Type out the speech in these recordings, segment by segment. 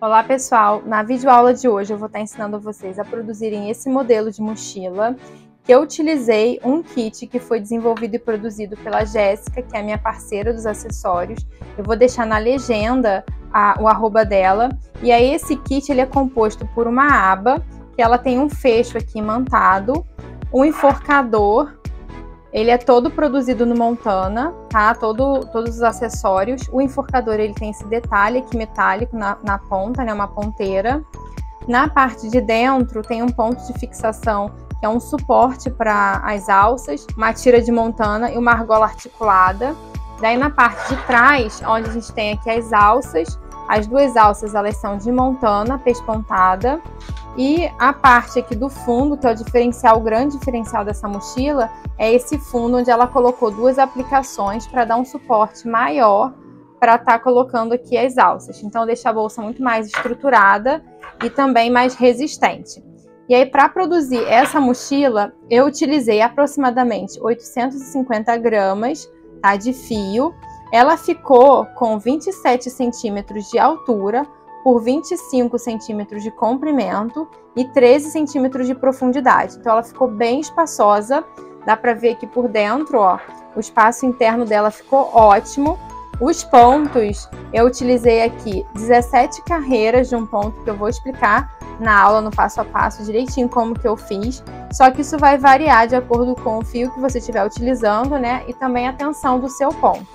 Olá pessoal, na videoaula de hoje eu vou estar ensinando vocês a produzirem esse modelo de mochila, que eu utilizei um kit que foi desenvolvido e produzido pela Jéssica, que é a minha parceira dos acessórios. Eu vou deixar na legenda o arroba dela. E aí esse kit ele é composto por uma aba, que ela tem um fecho aqui imantado, um enforcador. Ele é todo produzido no Montana, tá? Todos os acessórios. O enforcador ele tem esse detalhe aqui metálico na ponta, né? Uma ponteira. Na parte de dentro tem um ponto de fixação, que é um suporte para as alças, uma tira de Montana e uma argola articulada. Daí na parte de trás, onde a gente tem aqui as alças, as duas alças elas são de Montana, pespontada. E a parte aqui do fundo, que é o diferencial, o grande diferencial dessa mochila, é esse fundo onde ela colocou duas aplicações para dar um suporte maior para estar colocando aqui as alças. Então deixa a bolsa muito mais estruturada e também mais resistente. E aí para produzir essa mochila, eu utilizei aproximadamente 850 gramas, tá, de fio. Ela ficou com 27 centímetros de altura, por 25 centímetros de comprimento e 13 centímetros de profundidade. Então ela ficou bem espaçosa, dá para ver aqui por dentro, ó, o espaço interno dela ficou ótimo. Os pontos, eu utilizei aqui 17 carreiras de um ponto que eu vou explicar na aula, no passo a passo, direitinho como que eu fiz. Só que isso vai variar de acordo com o fio que você estiver utilizando, né? E também a tensão do seu ponto.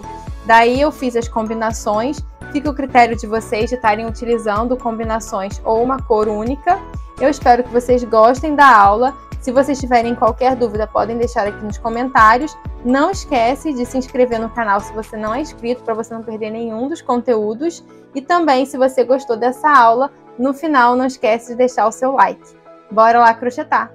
Daí eu fiz as combinações. Fica o critério de vocês de estarem utilizando combinações ou uma cor única. Eu espero que vocês gostem da aula. Se vocês tiverem qualquer dúvida, podem deixar aqui nos comentários. Não esquece de se inscrever no canal se você não é inscrito, para você não perder nenhum dos conteúdos. E também, se você gostou dessa aula, no final não esquece de deixar o seu like. Bora lá crochetar!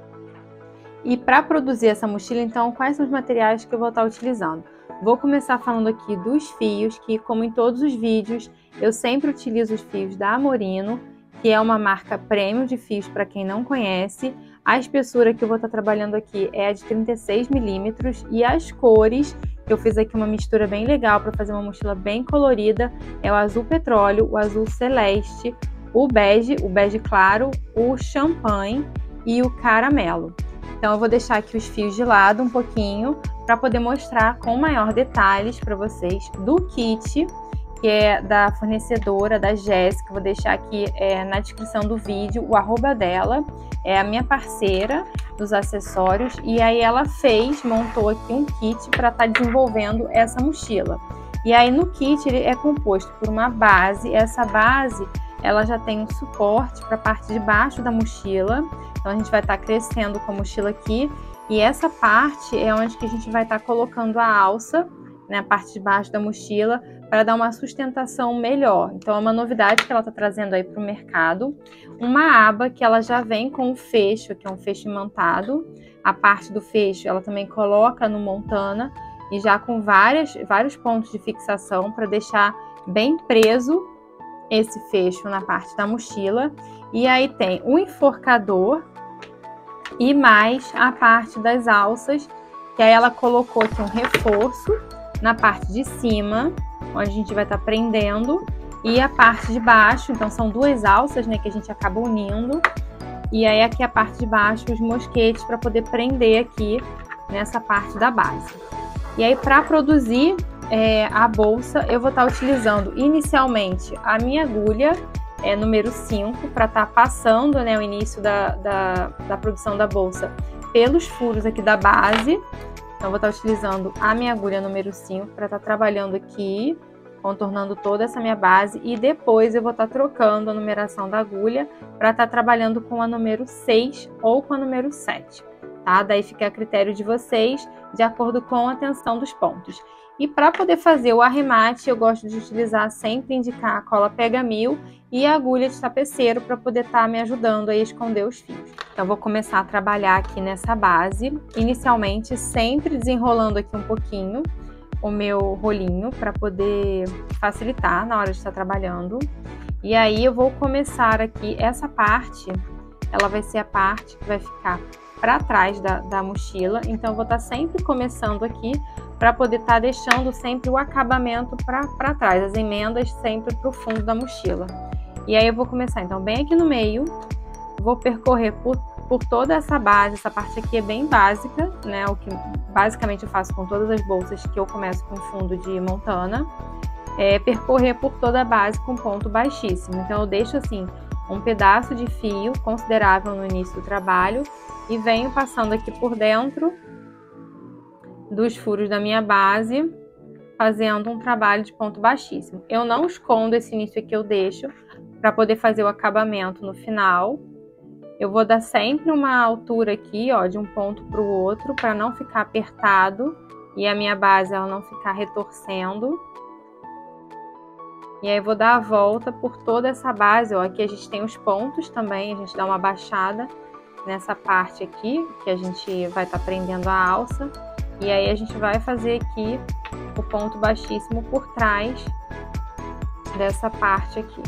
E para produzir essa mochila, então, quais são os materiais que eu vou estar utilizando? Vou começar falando aqui dos fios, que como em todos os vídeos, eu sempre utilizo os fios da Amorino, que é uma marca premium de fios para quem não conhece. A espessura que eu vou estar trabalhando aqui é a de 36 milímetros e as cores, eu fiz aqui uma mistura bem legal para fazer uma mochila bem colorida, é o azul petróleo, o azul celeste, o bege claro, o champanhe e o caramelo. Então eu vou deixar aqui os fios de lado um pouquinho, para poder mostrar com maior detalhes para vocês do kit, que é da fornecedora, da Jéssica. Vou deixar aqui na descrição do vídeo o arroba dela, é a minha parceira dos acessórios, e aí ela montou aqui um kit para estar desenvolvendo essa mochila. E aí no kit ele é composto por uma base, essa base ela já tem um suporte para a parte de baixo da mochila, então a gente vai estar crescendo com a mochila aqui. E essa parte é onde que a gente vai estar colocando a alça, né, a parte de baixo da mochila, para dar uma sustentação melhor. Então é uma novidade que ela está trazendo aí para o mercado. Uma aba que ela já vem com o fecho, que é um fecho imantado. A parte do fecho ela também coloca no Montana e já com vários pontos de fixação para deixar bem preso esse fecho na parte da mochila. E aí tem o enforcador e mais a parte das alças, que aí ela colocou aqui um reforço na parte de cima, onde a gente vai estar prendendo, e a parte de baixo, então são duas alças, né, que a gente acaba unindo, e aí aqui a parte de baixo, os mosquetes para poder prender aqui nessa parte da base. E aí para produzir a bolsa, eu vou estar utilizando inicialmente a minha agulha, número 5, para estar passando, né, o início da produção da bolsa pelos furos aqui da base. Então vou estar utilizando a minha agulha número 5 para estar trabalhando aqui, contornando toda essa minha base, e depois eu vou estar trocando a numeração da agulha para estar trabalhando com a número 6 ou com a número 7, tá? Daí fica a critério de vocês, de acordo com a tensão dos pontos. E para poder fazer o arremate, eu gosto de utilizar, sempre indicar a cola Pega Mil e a agulha de tapeceiro para poder estar me ajudando a esconder os fios. Então, vou começar a trabalhar aqui nessa base, inicialmente sempre desenrolando aqui um pouquinho o meu rolinho para poder facilitar na hora de estar trabalhando. E aí eu vou começar aqui, essa parte, ela vai ser a parte que vai ficar para trás da mochila, então eu vou estar sempre começando aqui para poder estar deixando sempre o acabamento para trás, as emendas sempre para o fundo da mochila. E aí eu vou começar, então, bem aqui no meio, vou percorrer por toda essa base. Essa parte aqui é bem básica, né? O que basicamente eu faço com todas as bolsas que eu começo com fundo de montana, é percorrer por toda a base com ponto baixíssimo. Então eu deixo assim um pedaço de fio considerável no início do trabalho e venho passando aqui por dentro dos furos da minha base, fazendo um trabalho de ponto baixíssimo. Eu não escondo esse início aqui, eu deixo para poder fazer o acabamento no final. Eu vou dar sempre uma altura aqui, ó, de um ponto para o outro, para não ficar apertado e a minha base ela não ficar retorcendo. E aí eu vou dar a volta por toda essa base, ó. Aqui a gente tem os pontos também, a gente dá uma baixada nessa parte aqui, que a gente vai estar prendendo a alça. E aí a gente vai fazer aqui o ponto baixíssimo por trás dessa parte aqui.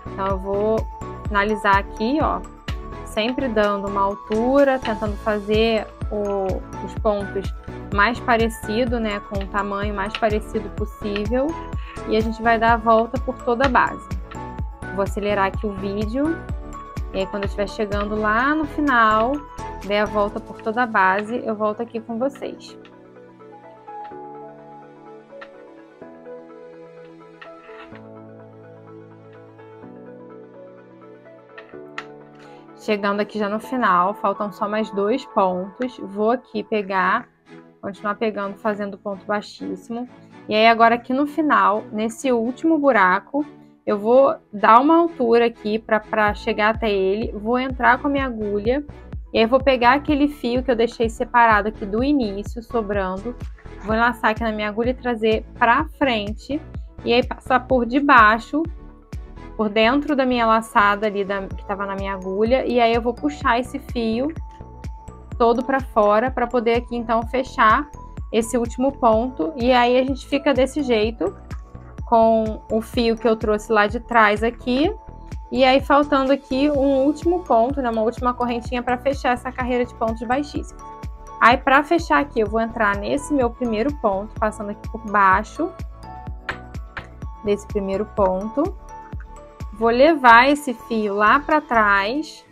Então eu vou finalizar aqui, ó, sempre dando uma altura, tentando fazer os pontos mais parecido, né, com o tamanho mais parecido possível, e a gente vai dar a volta por toda a base. Vou acelerar aqui o vídeo, e aí quando eu estiver chegando lá no final, der a volta por toda a base, eu volto aqui com vocês. Chegando aqui já no final, faltam só mais 2 pontos. Vou aqui pegar, continuar pegando, fazendo ponto baixíssimo. E aí agora aqui no final, nesse último buraco, eu vou dar uma altura aqui para chegar até ele. Vou entrar com a minha agulha e aí vou pegar aquele fio que eu deixei separado aqui do início, sobrando. Vou laçar aqui na minha agulha e trazer para frente. E aí passar por debaixo, por dentro da minha laçada ali que estava na minha agulha, e aí eu vou puxar esse fio todo para fora para poder aqui então fechar esse último ponto. E aí a gente fica desse jeito com o fio que eu trouxe lá de trás aqui, e aí faltando aqui um último ponto, né, uma última correntinha para fechar essa carreira de pontos baixíssimos. Aí para fechar aqui eu vou entrar nesse meu primeiro ponto, passando aqui por baixo desse primeiro ponto. Vou levar esse fio lá para trás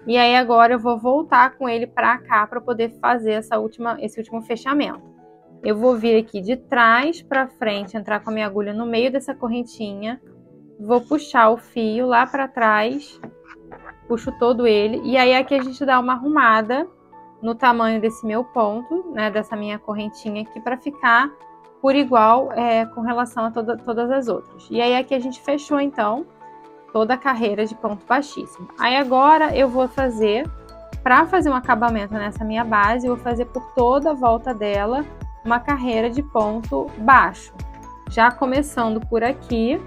e aí agora eu vou voltar com ele para cá para poder fazer esse último fechamento. Eu vou vir aqui de trás para frente, entrar com a minha agulha no meio dessa correntinha, vou puxar o fio lá para trás, puxo todo ele e aí aqui a gente dá uma arrumada no tamanho desse meu ponto, né, dessa minha correntinha aqui para ficar por igual com relação a todas as outras. E aí aqui a gente fechou então toda a carreira de ponto baixíssimo. Aí agora eu vou fazer, para fazer um acabamento nessa minha base, eu vou fazer por toda a volta dela uma carreira de ponto baixo. Já começando por aqui,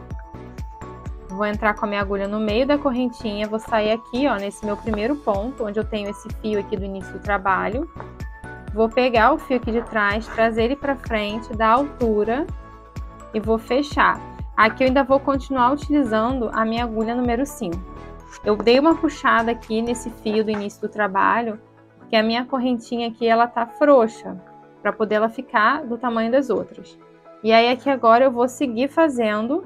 vou entrar com a minha agulha no meio da correntinha, vou sair aqui, ó, nesse meu primeiro ponto, onde eu tenho esse fio aqui do início do trabalho. Vou pegar o fio aqui de trás, trazer ele para frente, dar altura e vou fechar. Aqui eu ainda vou continuar utilizando a minha agulha número 5. Eu dei uma puxada aqui nesse fio do início do trabalho, porque a minha correntinha aqui ela tá frouxa, para poder ela ficar do tamanho das outras. E aí aqui agora eu vou seguir fazendo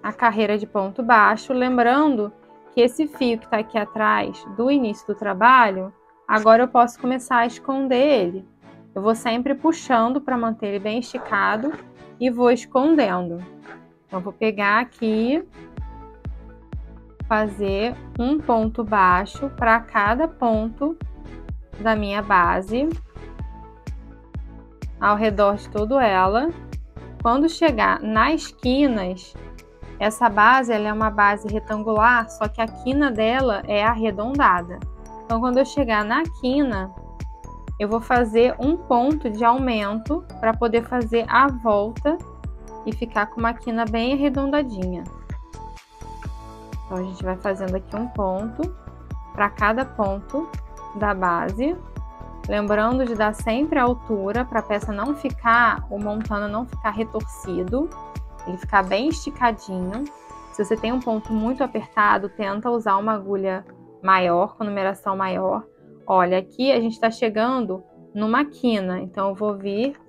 a carreira de ponto baixo, lembrando que esse fio que tá aqui atrás do início do trabalho, agora eu posso começar a esconder ele. Eu vou sempre puxando para manter ele bem esticado e vou escondendo. Então, vou pegar aqui, fazer um ponto baixo para cada ponto da minha base, ao redor de toda ela. Quando chegar nas quinas, essa base ela é uma base retangular, só que a quina dela é arredondada. Então, quando eu chegar na quina, eu vou fazer um ponto de aumento para poder fazer a volta e ficar com uma quina bem arredondadinha. Então a gente vai fazendo aqui um ponto para cada ponto da base, lembrando de dar sempre a altura para a peça não ficar, o montana não ficar retorcido, ele ficar bem esticadinho. Se você tem um ponto muito apertado, tenta usar uma agulha maior, com numeração maior. Olha, aqui a gente está chegando numa quina, então eu vou vir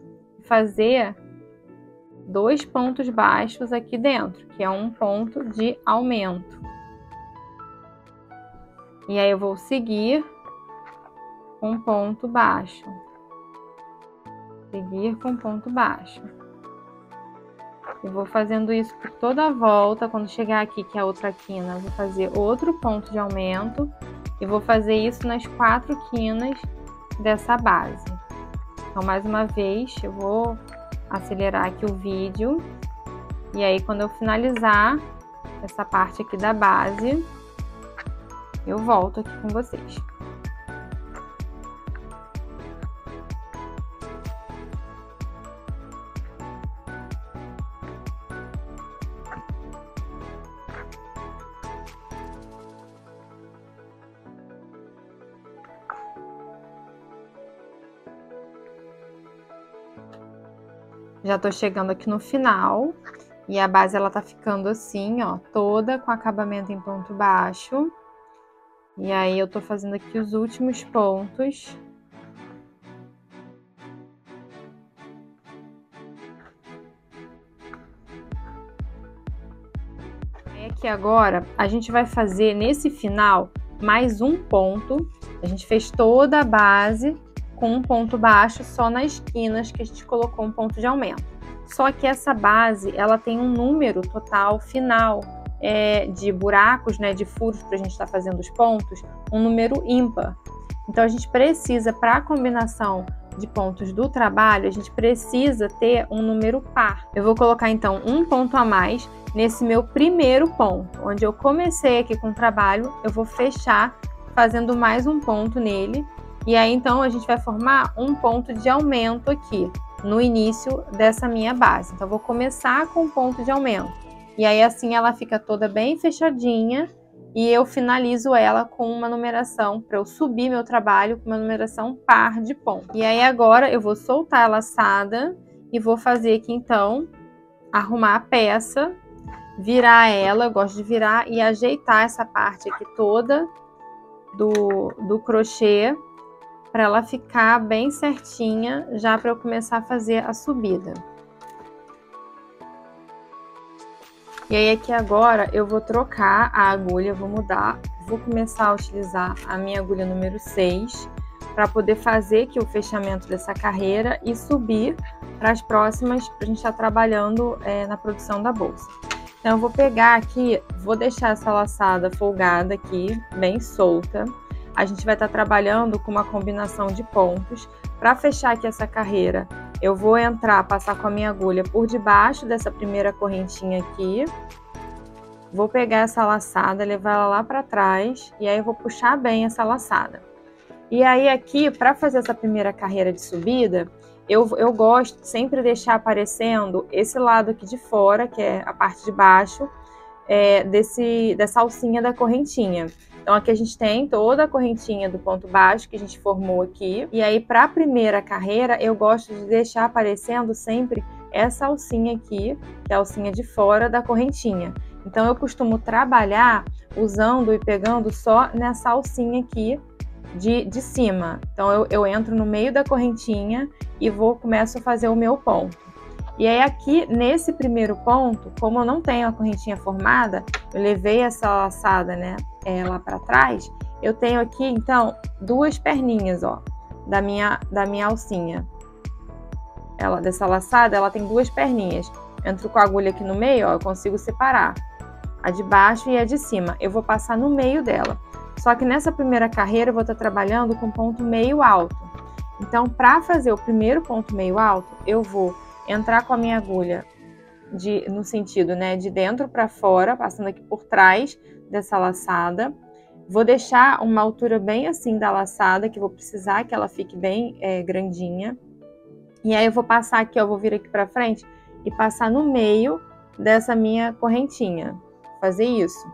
fazer 2 pontos baixos aqui dentro, que é um ponto de aumento. E aí eu vou seguir com ponto baixo. Seguir com ponto baixo. Eu vou fazendo isso por toda a volta. Quando chegar aqui, que é a outra quina, eu vou fazer outro ponto de aumento. E vou fazer isso nas 4 quinas dessa base. Então, mais uma vez, eu vou acelerar aqui o vídeo. E aí, quando eu finalizar essa parte aqui da base, eu volto aqui com vocês. Já tô chegando aqui no final e a base ela tá ficando assim, ó, toda com acabamento em ponto baixo. E aí eu tô fazendo aqui os últimos pontos. E aqui agora a gente vai fazer nesse final mais um ponto. A gente fez toda a base com um ponto baixo só nas esquinas que a gente colocou um ponto de aumento. Só que essa base, ela tem um número total final de buracos, né, de furos para a gente estar fazendo os pontos, um número ímpar. Então a gente precisa, para a combinação de pontos do trabalho, a gente precisa ter um número par. Eu vou colocar então um ponto a mais nesse meu primeiro ponto, onde eu comecei aqui com o trabalho, eu vou fechar fazendo mais um ponto nele. E aí, então, a gente vai formar um ponto de aumento aqui, no início dessa minha base. Então, eu vou começar com um ponto de aumento. E aí, assim, ela fica toda bem fechadinha e eu finalizo ela com uma numeração, para eu subir meu trabalho com uma numeração par de pontos. E aí, agora, eu vou soltar a laçada e vou fazer aqui, então, arrumar a peça, virar ela, eu gosto de virar e ajeitar essa parte aqui toda do crochê, para ela ficar bem certinha, já para eu começar a fazer a subida. E aí aqui agora eu vou trocar a agulha, vou mudar, vou começar a utilizar a minha agulha número 6, para poder fazer aqui o fechamento dessa carreira e subir para as próximas, para a gente estar trabalhando na produção da bolsa. Então eu vou pegar aqui, vou deixar essa laçada folgada aqui, bem solta. A gente vai estar trabalhando com uma combinação de pontos. Para fechar aqui essa carreira, eu vou passar com a minha agulha por debaixo dessa primeira correntinha aqui. Vou pegar essa laçada, levar ela lá para trás e aí eu vou puxar bem essa laçada. E aí aqui, para fazer essa primeira carreira de subida, eu gosto de sempre deixar aparecendo esse lado aqui de fora, que é a parte de baixo, dessa alcinha da correntinha. Então aqui a gente tem toda a correntinha do ponto baixo que a gente formou aqui. E aí para a primeira carreira eu gosto de deixar aparecendo sempre essa alcinha aqui, que é a alcinha de fora da correntinha. Então eu costumo trabalhar usando e pegando só nessa alcinha aqui de cima. Então eu entro no meio da correntinha e começo a fazer o meu ponto. E aí aqui nesse primeiro ponto, como eu não tenho a correntinha formada, eu levei essa laçada, né, lá para trás, eu tenho aqui então 2 perninhas, ó, da minha alcinha. Dessa laçada, ela tem 2 perninhas. Entro com a agulha aqui no meio, ó, eu consigo separar a de baixo e a de cima. Eu vou passar no meio dela. Só que nessa primeira carreira eu vou estar trabalhando com ponto meio alto. Então, para fazer o primeiro ponto meio alto, eu vou entrar com a minha agulha no sentido, né, de dentro para fora, passando aqui por trás dessa laçada. Vou deixar uma altura bem assim da laçada, que vou precisar que ela fique bem grandinha. E aí eu vou passar aqui, ó, vou vir aqui para frente e passar no meio dessa minha correntinha. Fazer isso.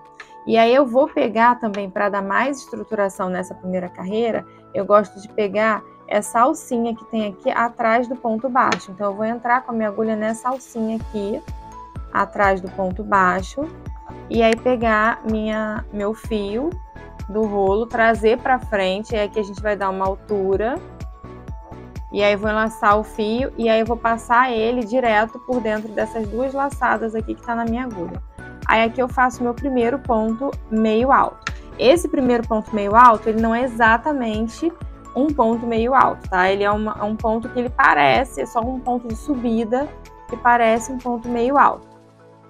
E aí eu vou pegar também, para dar mais estruturação nessa primeira carreira, eu gosto de pegar essa alcinha que tem aqui atrás do ponto baixo. Então eu vou entrar com a minha agulha nessa alcinha aqui, atrás do ponto baixo, e aí pegar meu fio do rolo, trazer para frente, e aqui a gente vai dar uma altura, E aí vou enlaçar o fio e aí eu vou passar ele direto por dentro dessas duas laçadas aqui que tá na minha agulha. Aí aqui eu faço meu primeiro ponto meio alto. Esse primeiro ponto meio alto, ele não é exatamente um ponto meio alto, tá? Ele é um ponto que ele parece, é só um ponto de subida que parece um ponto meio alto.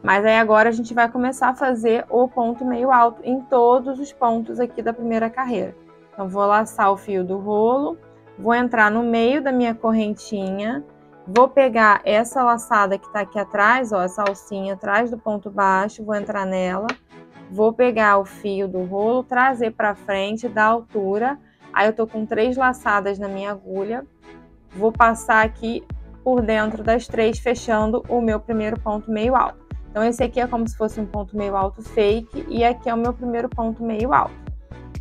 Mas aí agora a gente vai começar a fazer o ponto meio alto em todos os pontos aqui da primeira carreira. Então vou laçar o fio do rolo, vou entrar no meio da minha correntinha, vou pegar essa laçada que tá aqui atrás, ó, essa alcinha atrás do ponto baixo, vou entrar nela, vou pegar o fio do rolo, trazer para frente da altura. Aí eu tô com 3 laçadas na minha agulha, vou passar aqui por dentro das 3, fechando o meu primeiro ponto meio alto. Então esse aqui é como se fosse um ponto meio alto fake e aqui é o meu primeiro ponto meio alto.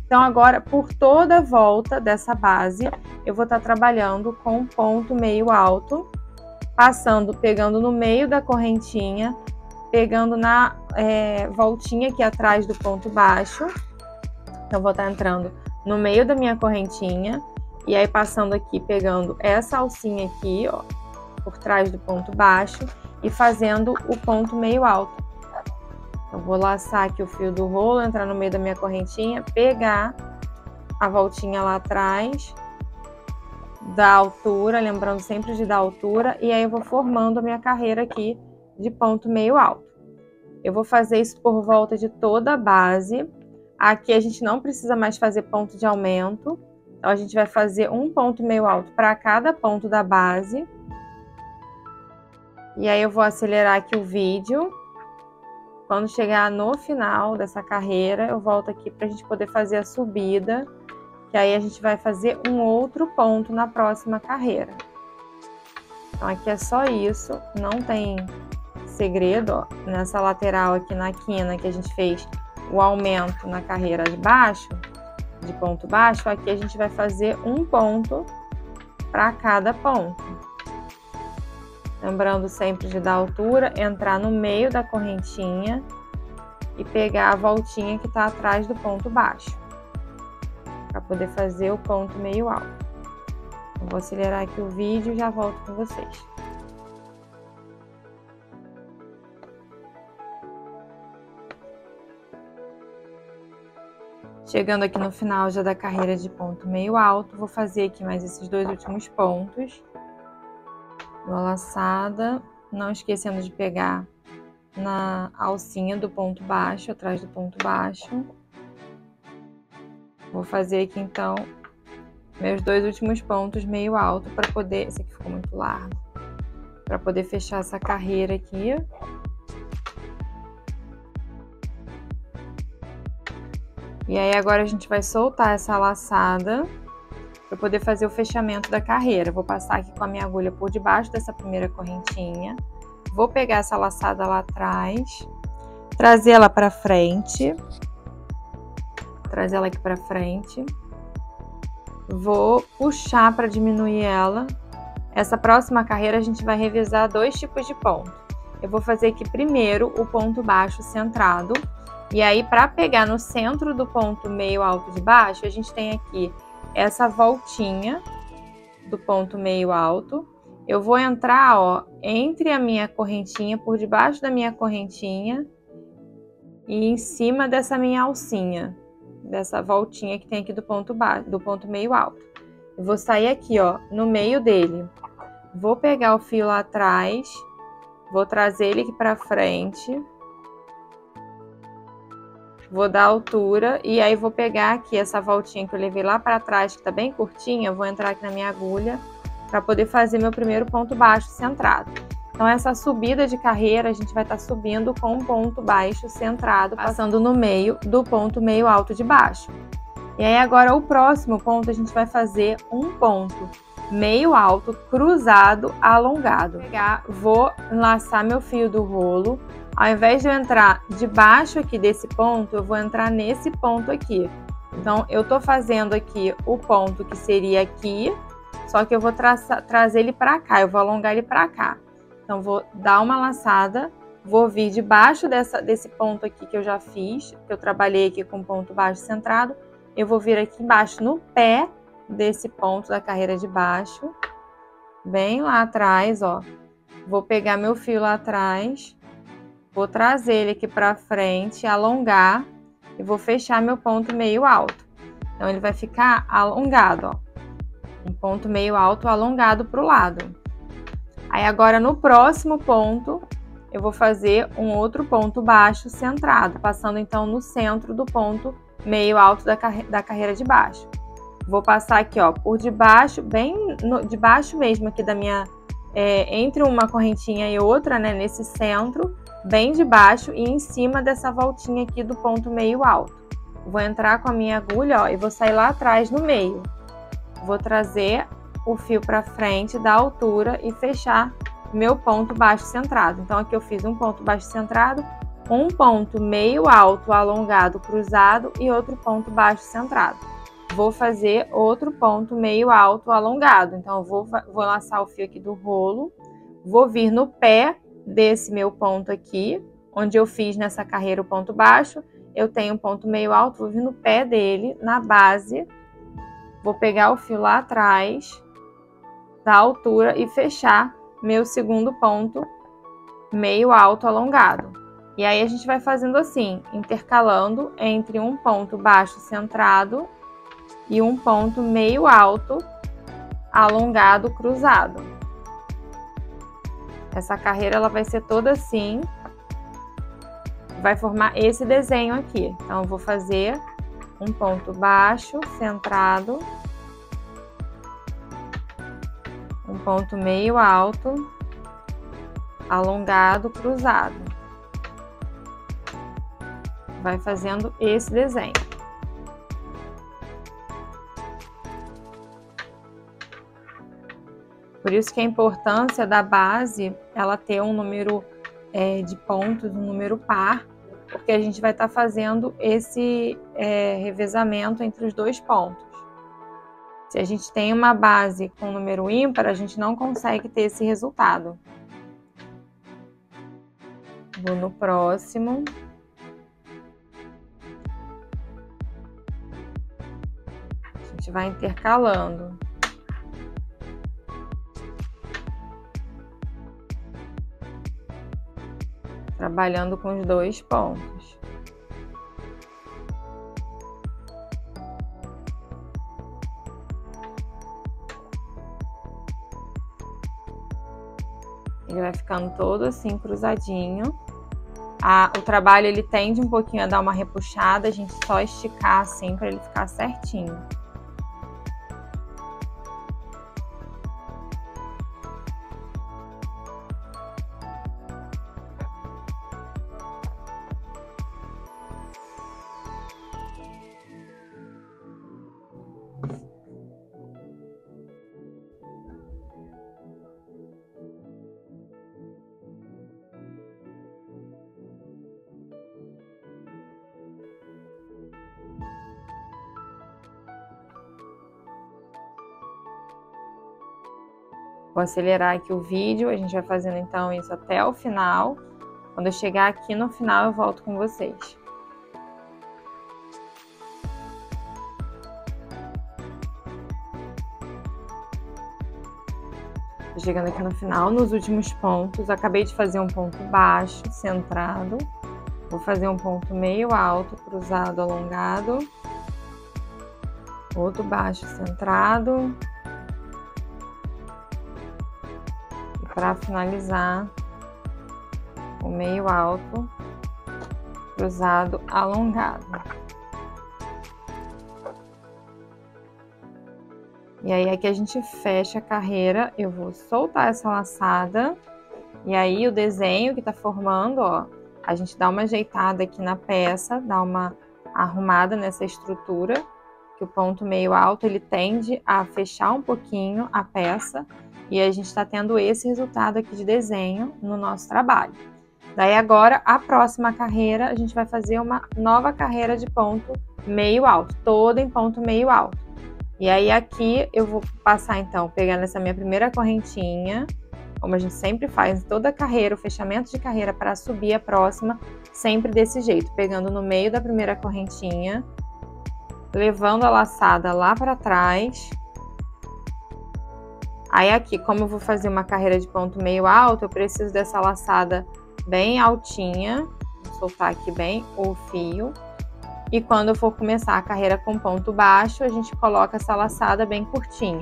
Então agora, por toda a volta dessa base, eu vou estar trabalhando com um ponto meio alto, pegando no meio da correntinha, pegando na voltinha aqui atrás do ponto baixo. Então vou estar entrando no meio da minha correntinha e aí passando aqui, pegando essa alcinha aqui, ó, por trás do ponto baixo e fazendo o ponto meio alto. Eu vou laçar aqui o fio do rolo, entrar no meio da minha correntinha, pegar a voltinha lá atrás, da altura, lembrando sempre de dar altura, e aí eu vou formando a minha carreira aqui de ponto meio alto. Eu vou fazer isso por volta de toda a base. Aqui a gente não precisa mais fazer ponto de aumento, então a gente vai fazer um ponto meio alto para cada ponto da base. E aí eu vou acelerar aqui o vídeo. Quando chegar no final dessa carreira, eu volto aqui para a gente poder fazer a subida, que aí a gente vai fazer um outro ponto na próxima carreira. Então aqui é só isso, não tem segredo, ó. Nessa lateral aqui na quina que a gente fez o aumento na carreira de baixo, de ponto baixo, aqui a gente vai fazer um ponto para cada ponto. Lembrando sempre de dar altura, entrar no meio da correntinha e pegar a voltinha que está atrás do ponto baixo, para poder fazer o ponto meio alto. Eu vou acelerar aqui o vídeo e já volto com vocês. Chegando aqui no final já da carreira de ponto meio alto, vou fazer aqui mais esses 2 últimos pontos. Uma laçada, não esquecendo de pegar na alcinha do ponto baixo, atrás do ponto baixo. Vou fazer aqui então meus 2 últimos pontos meio alto para poder, esse aqui ficou muito largo, para poder fechar essa carreira aqui. E aí agora a gente vai soltar essa laçada para poder fazer o fechamento da carreira. Vou passar aqui com a minha agulha por debaixo dessa primeira correntinha. Vou pegar essa laçada lá atrás, trazer ela para frente. Trazer ela aqui para frente. Vou puxar para diminuir ela. Essa próxima carreira a gente vai revezar 2 tipos de ponto. Eu vou fazer aqui primeiro o ponto baixo centrado. E aí, para pegar no centro do ponto meio alto de baixo, a gente tem aqui essa voltinha do ponto meio alto. Eu vou entrar, ó, entre a minha correntinha, por debaixo da minha correntinha e em cima dessa minha alcinha, dessa voltinha que tem aqui do ponto baixo, do ponto meio alto. Eu vou sair aqui, ó, no meio dele. Vou pegar o fio lá atrás, vou trazer ele aqui para frente. Vou dar altura e aí vou pegar aqui essa voltinha que eu levei lá para trás, que tá bem curtinha, vou entrar aqui na minha agulha para poder fazer meu primeiro ponto baixo centrado. Então essa subida de carreira a gente vai estar subindo com um ponto baixo centrado, passando no meio do ponto meio alto de baixo. E aí agora o próximo ponto a gente vai fazer um ponto meio alto cruzado alongado. Vou enlaçar meu fio do rolo. Ao invés de eu entrar debaixo aqui desse ponto, eu vou entrar nesse ponto aqui. Então, eu tô fazendo aqui o ponto que seria aqui, só que eu vou trazer ele para cá, eu vou alongar ele para cá. Então, vou dar uma laçada, vou vir debaixo desse ponto aqui que eu já fiz, que eu trabalhei aqui com ponto baixo centrado. Eu vou vir aqui embaixo no pé desse ponto da carreira de baixo bem lá atrás, ó. Vou pegar meu fio lá atrás, vou trazer ele aqui pra frente, alongar e vou fechar meu ponto meio alto. Então, ele vai ficar alongado, ó. Um ponto meio alto alongado pro lado. Aí, agora, no próximo ponto, eu vou fazer um outro ponto baixo centrado, passando, então, no centro do ponto meio alto da carreira de baixo. Vou passar aqui, ó, por debaixo, bem debaixo mesmo aqui da minha... entre uma correntinha e outra, né, nesse centro, bem debaixo e em cima dessa voltinha aqui do ponto meio alto. Vou entrar com a minha agulha, ó, e vou sair lá atrás no meio. Vou trazer o fio para frente da altura e fechar meu ponto baixo centrado. Então, aqui eu fiz um ponto baixo centrado, um ponto meio alto alongado cruzado e outro ponto baixo centrado. Vou fazer outro ponto meio alto alongado. Então, eu vou laçar o fio aqui do rolo, vou vir no pé desse meu ponto aqui, onde eu fiz nessa carreira o ponto baixo, eu tenho um ponto meio alto, vou vir no pé dele, na base, vou pegar o fio lá atrás, da altura e fechar meu segundo ponto meio alto alongado. E aí, a gente vai fazendo assim, intercalando entre um ponto baixo centrado e um ponto meio alto alongado cruzado. Essa carreira ela vai ser toda assim, vai formar esse desenho aqui. Então, eu vou fazer um ponto baixo centrado, um ponto meio alto alongado cruzado. Vai fazendo esse desenho. Por isso que a importância da base, ela ter um número de pontos, um número par, porque a gente vai estar fazendo esse revezamento entre os dois pontos. Se a gente tem uma base com número ímpar, a gente não consegue ter esse resultado. Vou no próximo. A gente vai intercalando. Trabalhando com os dois pontos. Ele vai ficando todo assim cruzadinho. O trabalho ele tende um pouquinho a dar uma repuxada, a gente só esticar assim para ele ficar certinho. Vou acelerar aqui o vídeo, a gente vai fazendo então isso até o final. Quando eu chegar aqui no final, eu volto com vocês. Tô chegando aqui no final, nos últimos pontos, acabei de fazer um ponto baixo, centrado. Vou fazer um ponto meio alto, cruzado, alongado. Outro baixo, centrado. Para finalizar, o meio alto, cruzado, alongado. E aí, aqui a gente fecha a carreira, eu vou soltar essa laçada, e aí o desenho que tá formando, ó, a gente dá uma ajeitada aqui na peça, dá uma arrumada nessa estrutura, que o ponto meio alto, ele tende a fechar um pouquinho a peça, e a gente está tendo esse resultado aqui de desenho no nosso trabalho. Daí agora, a próxima carreira, a gente vai fazer uma nova carreira de ponto meio alto, toda em ponto meio alto. E aí aqui eu vou passar então, pegando essa minha primeira correntinha, como a gente sempre faz em toda carreira, o fechamento de carreira para subir a próxima, sempre desse jeito, pegando no meio da primeira correntinha, levando a laçada lá para trás, Aí aqui, como eu vou fazer uma carreira de ponto meio alto, eu preciso dessa laçada bem altinha. Vou soltar aqui bem o fio. E quando eu for começar a carreira com ponto baixo, a gente coloca essa laçada bem curtinha.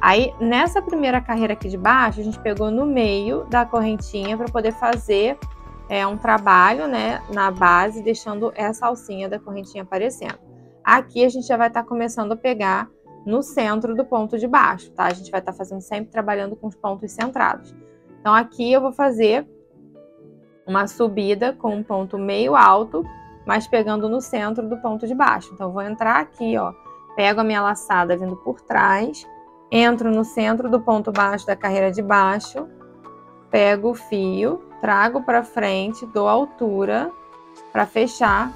Aí, nessa primeira carreira aqui de baixo, a gente pegou no meio da correntinha para poder fazer um trabalho, né, na base, deixando essa alcinha da correntinha aparecendo. Aqui a gente já vai estar começando a pegar no centro do ponto de baixo, tá? A gente vai estar fazendo sempre trabalhando com os pontos centrados. Então, aqui eu vou fazer uma subida com um ponto meio alto, mas pegando no centro do ponto de baixo. Então, eu vou entrar aqui, ó, pego a minha laçada vindo por trás, entro no centro do ponto baixo da carreira de baixo, pego o fio, trago para frente, dou altura para fechar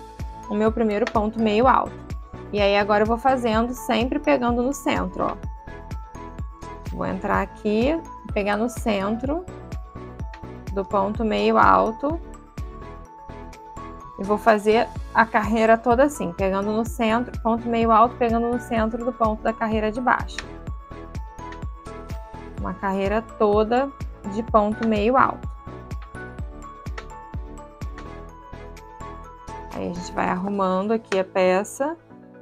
o meu primeiro ponto meio alto. E aí, agora eu vou fazendo sempre pegando no centro, ó. Vou entrar aqui, pegar no centro do ponto meio alto. E vou fazer a carreira toda assim, pegando no centro, ponto meio alto, pegando no centro do ponto da carreira de baixo. Uma carreira toda de ponto meio alto. Aí a gente vai arrumando aqui a peça.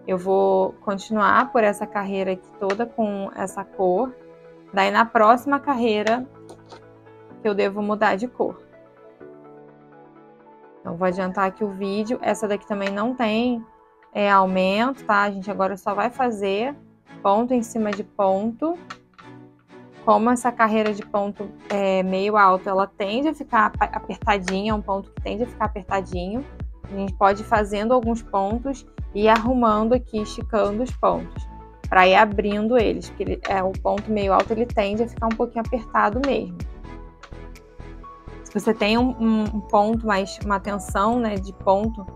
Eu vou continuar por essa carreira aqui toda com essa cor. Daí na próxima carreira eu devo mudar de cor. Então, vou adiantar aqui o vídeo. Essa daqui também não tem aumento, tá? A gente agora só vai fazer ponto em cima de ponto. Como essa carreira de ponto meio alto, ela tende a ficar apertadinha, é um ponto que tende a ficar apertadinho. A gente pode ir fazendo alguns pontos e ir arrumando aqui, esticando os pontos, para ir abrindo eles, porque o ponto meio alto ele tende a ficar um pouquinho apertado mesmo. Se você tem um ponto, mais uma tensão, né, de ponto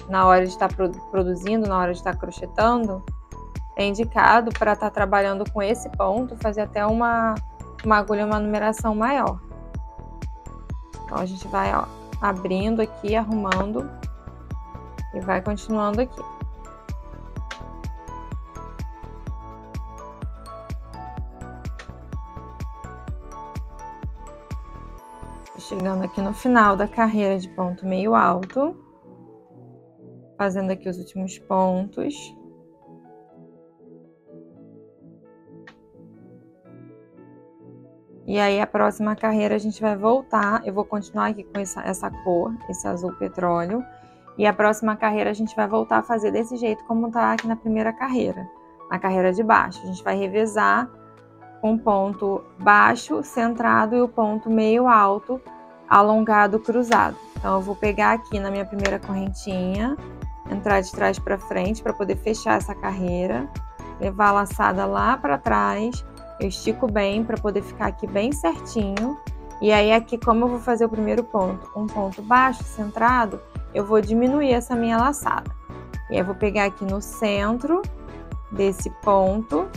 na hora de estar produzindo, na hora de estar crochetando, é indicado para estar trabalhando com esse ponto, fazer até uma agulha, uma numeração maior. Então, a gente vai, ó, abrindo aqui, arrumando e vai continuando aqui. Chegando aqui no final da carreira de ponto meio alto, fazendo aqui os últimos pontos. E aí, a próxima carreira a gente vai voltar, eu vou continuar aqui com essa cor, esse azul petróleo. E a próxima carreira a gente vai voltar a fazer desse jeito como tá aqui na primeira carreira, na carreira de baixo. A gente vai revezar com o ponto baixo, centrado, e o ponto meio alto, alongado, cruzado. Então, eu vou pegar aqui na minha primeira correntinha, entrar de trás para frente para poder fechar essa carreira, levar a laçada lá para trás, eu estico bem para poder ficar aqui bem certinho. E aí aqui, como eu vou fazer o primeiro ponto, um ponto baixo, centrado, eu vou diminuir essa minha laçada. E aí eu vou pegar aqui no centro desse ponto,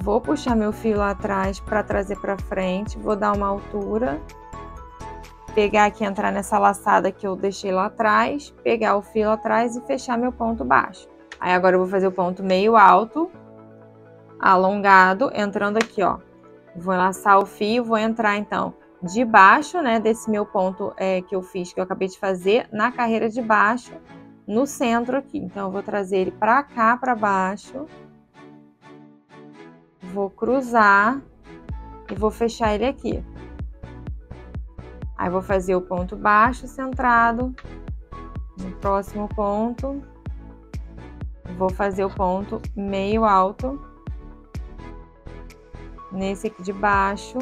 vou puxar meu fio lá atrás para trazer para frente, vou dar uma altura, pegar aqui, entrar nessa laçada que eu deixei lá atrás, pegar o fio lá atrás e fechar meu ponto baixo. Aí agora eu vou fazer o ponto meio alto, alongado, entrando aqui, ó. Vou laçar o fio, vou entrar então de baixo, né, desse meu ponto que eu fiz, que eu acabei de fazer, na carreira de baixo, no centro aqui. Então, eu vou trazer ele para cá, para baixo. Vou cruzar e vou fechar ele aqui. Aí, vou fazer o ponto baixo centrado. No próximo ponto, vou fazer o ponto meio alto. Nesse aqui de baixo.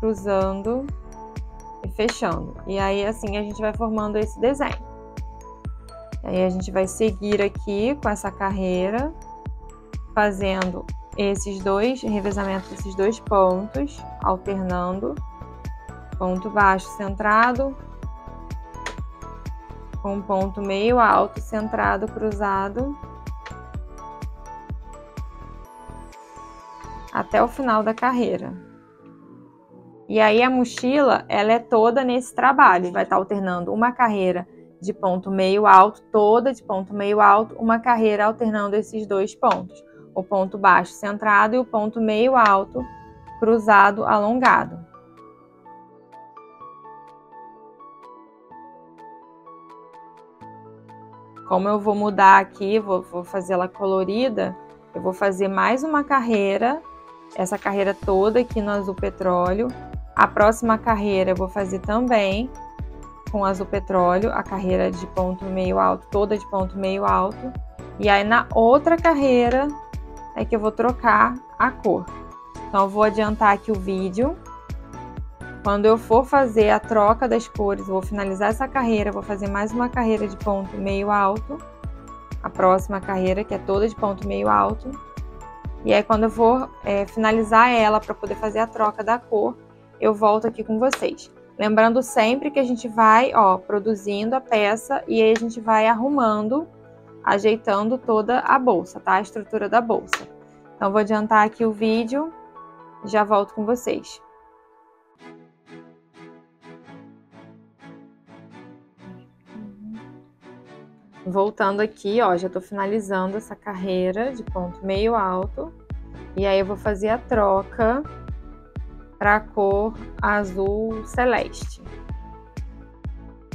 Cruzando e fechando. E aí, assim, a gente vai formando esse desenho. E aí, a gente vai seguir aqui com essa carreira, fazendo esses dois revezamentos desses dois pontos, alternando. Ponto baixo centrado, com ponto meio alto centrado, cruzado, até o final da carreira. E aí a mochila, ela é toda nesse trabalho, vai estar alternando uma carreira de ponto meio alto, toda de ponto meio alto, uma carreira alternando esses dois pontos. o ponto baixo centrado e o ponto meio alto cruzado alongado. Como eu vou mudar aqui, vou fazer ela colorida, eu vou fazer mais uma carreira, essa carreira toda aqui no azul petróleo. A próxima carreira eu vou fazer também com azul petróleo, a carreira de ponto meio alto, toda de ponto meio alto. E aí na outra carreira é que eu vou trocar a cor. Então eu vou adiantar aqui o vídeo. Quando eu for fazer a troca das cores, eu vou finalizar essa carreira, vou fazer mais uma carreira de ponto meio alto. A próxima carreira, que é toda de ponto meio alto. E aí quando eu for finalizar ela para poder fazer a troca da cor, eu volto aqui com vocês. Lembrando sempre que a gente vai, produzindo a peça e aí a gente vai arrumando, ajeitando toda a bolsa, tá? A estrutura da bolsa. Então vou adiantar aqui o vídeo e já volto com vocês. Voltando aqui, já tô finalizando essa carreira de ponto meio alto. E aí eu vou fazer a troca para a cor azul celeste.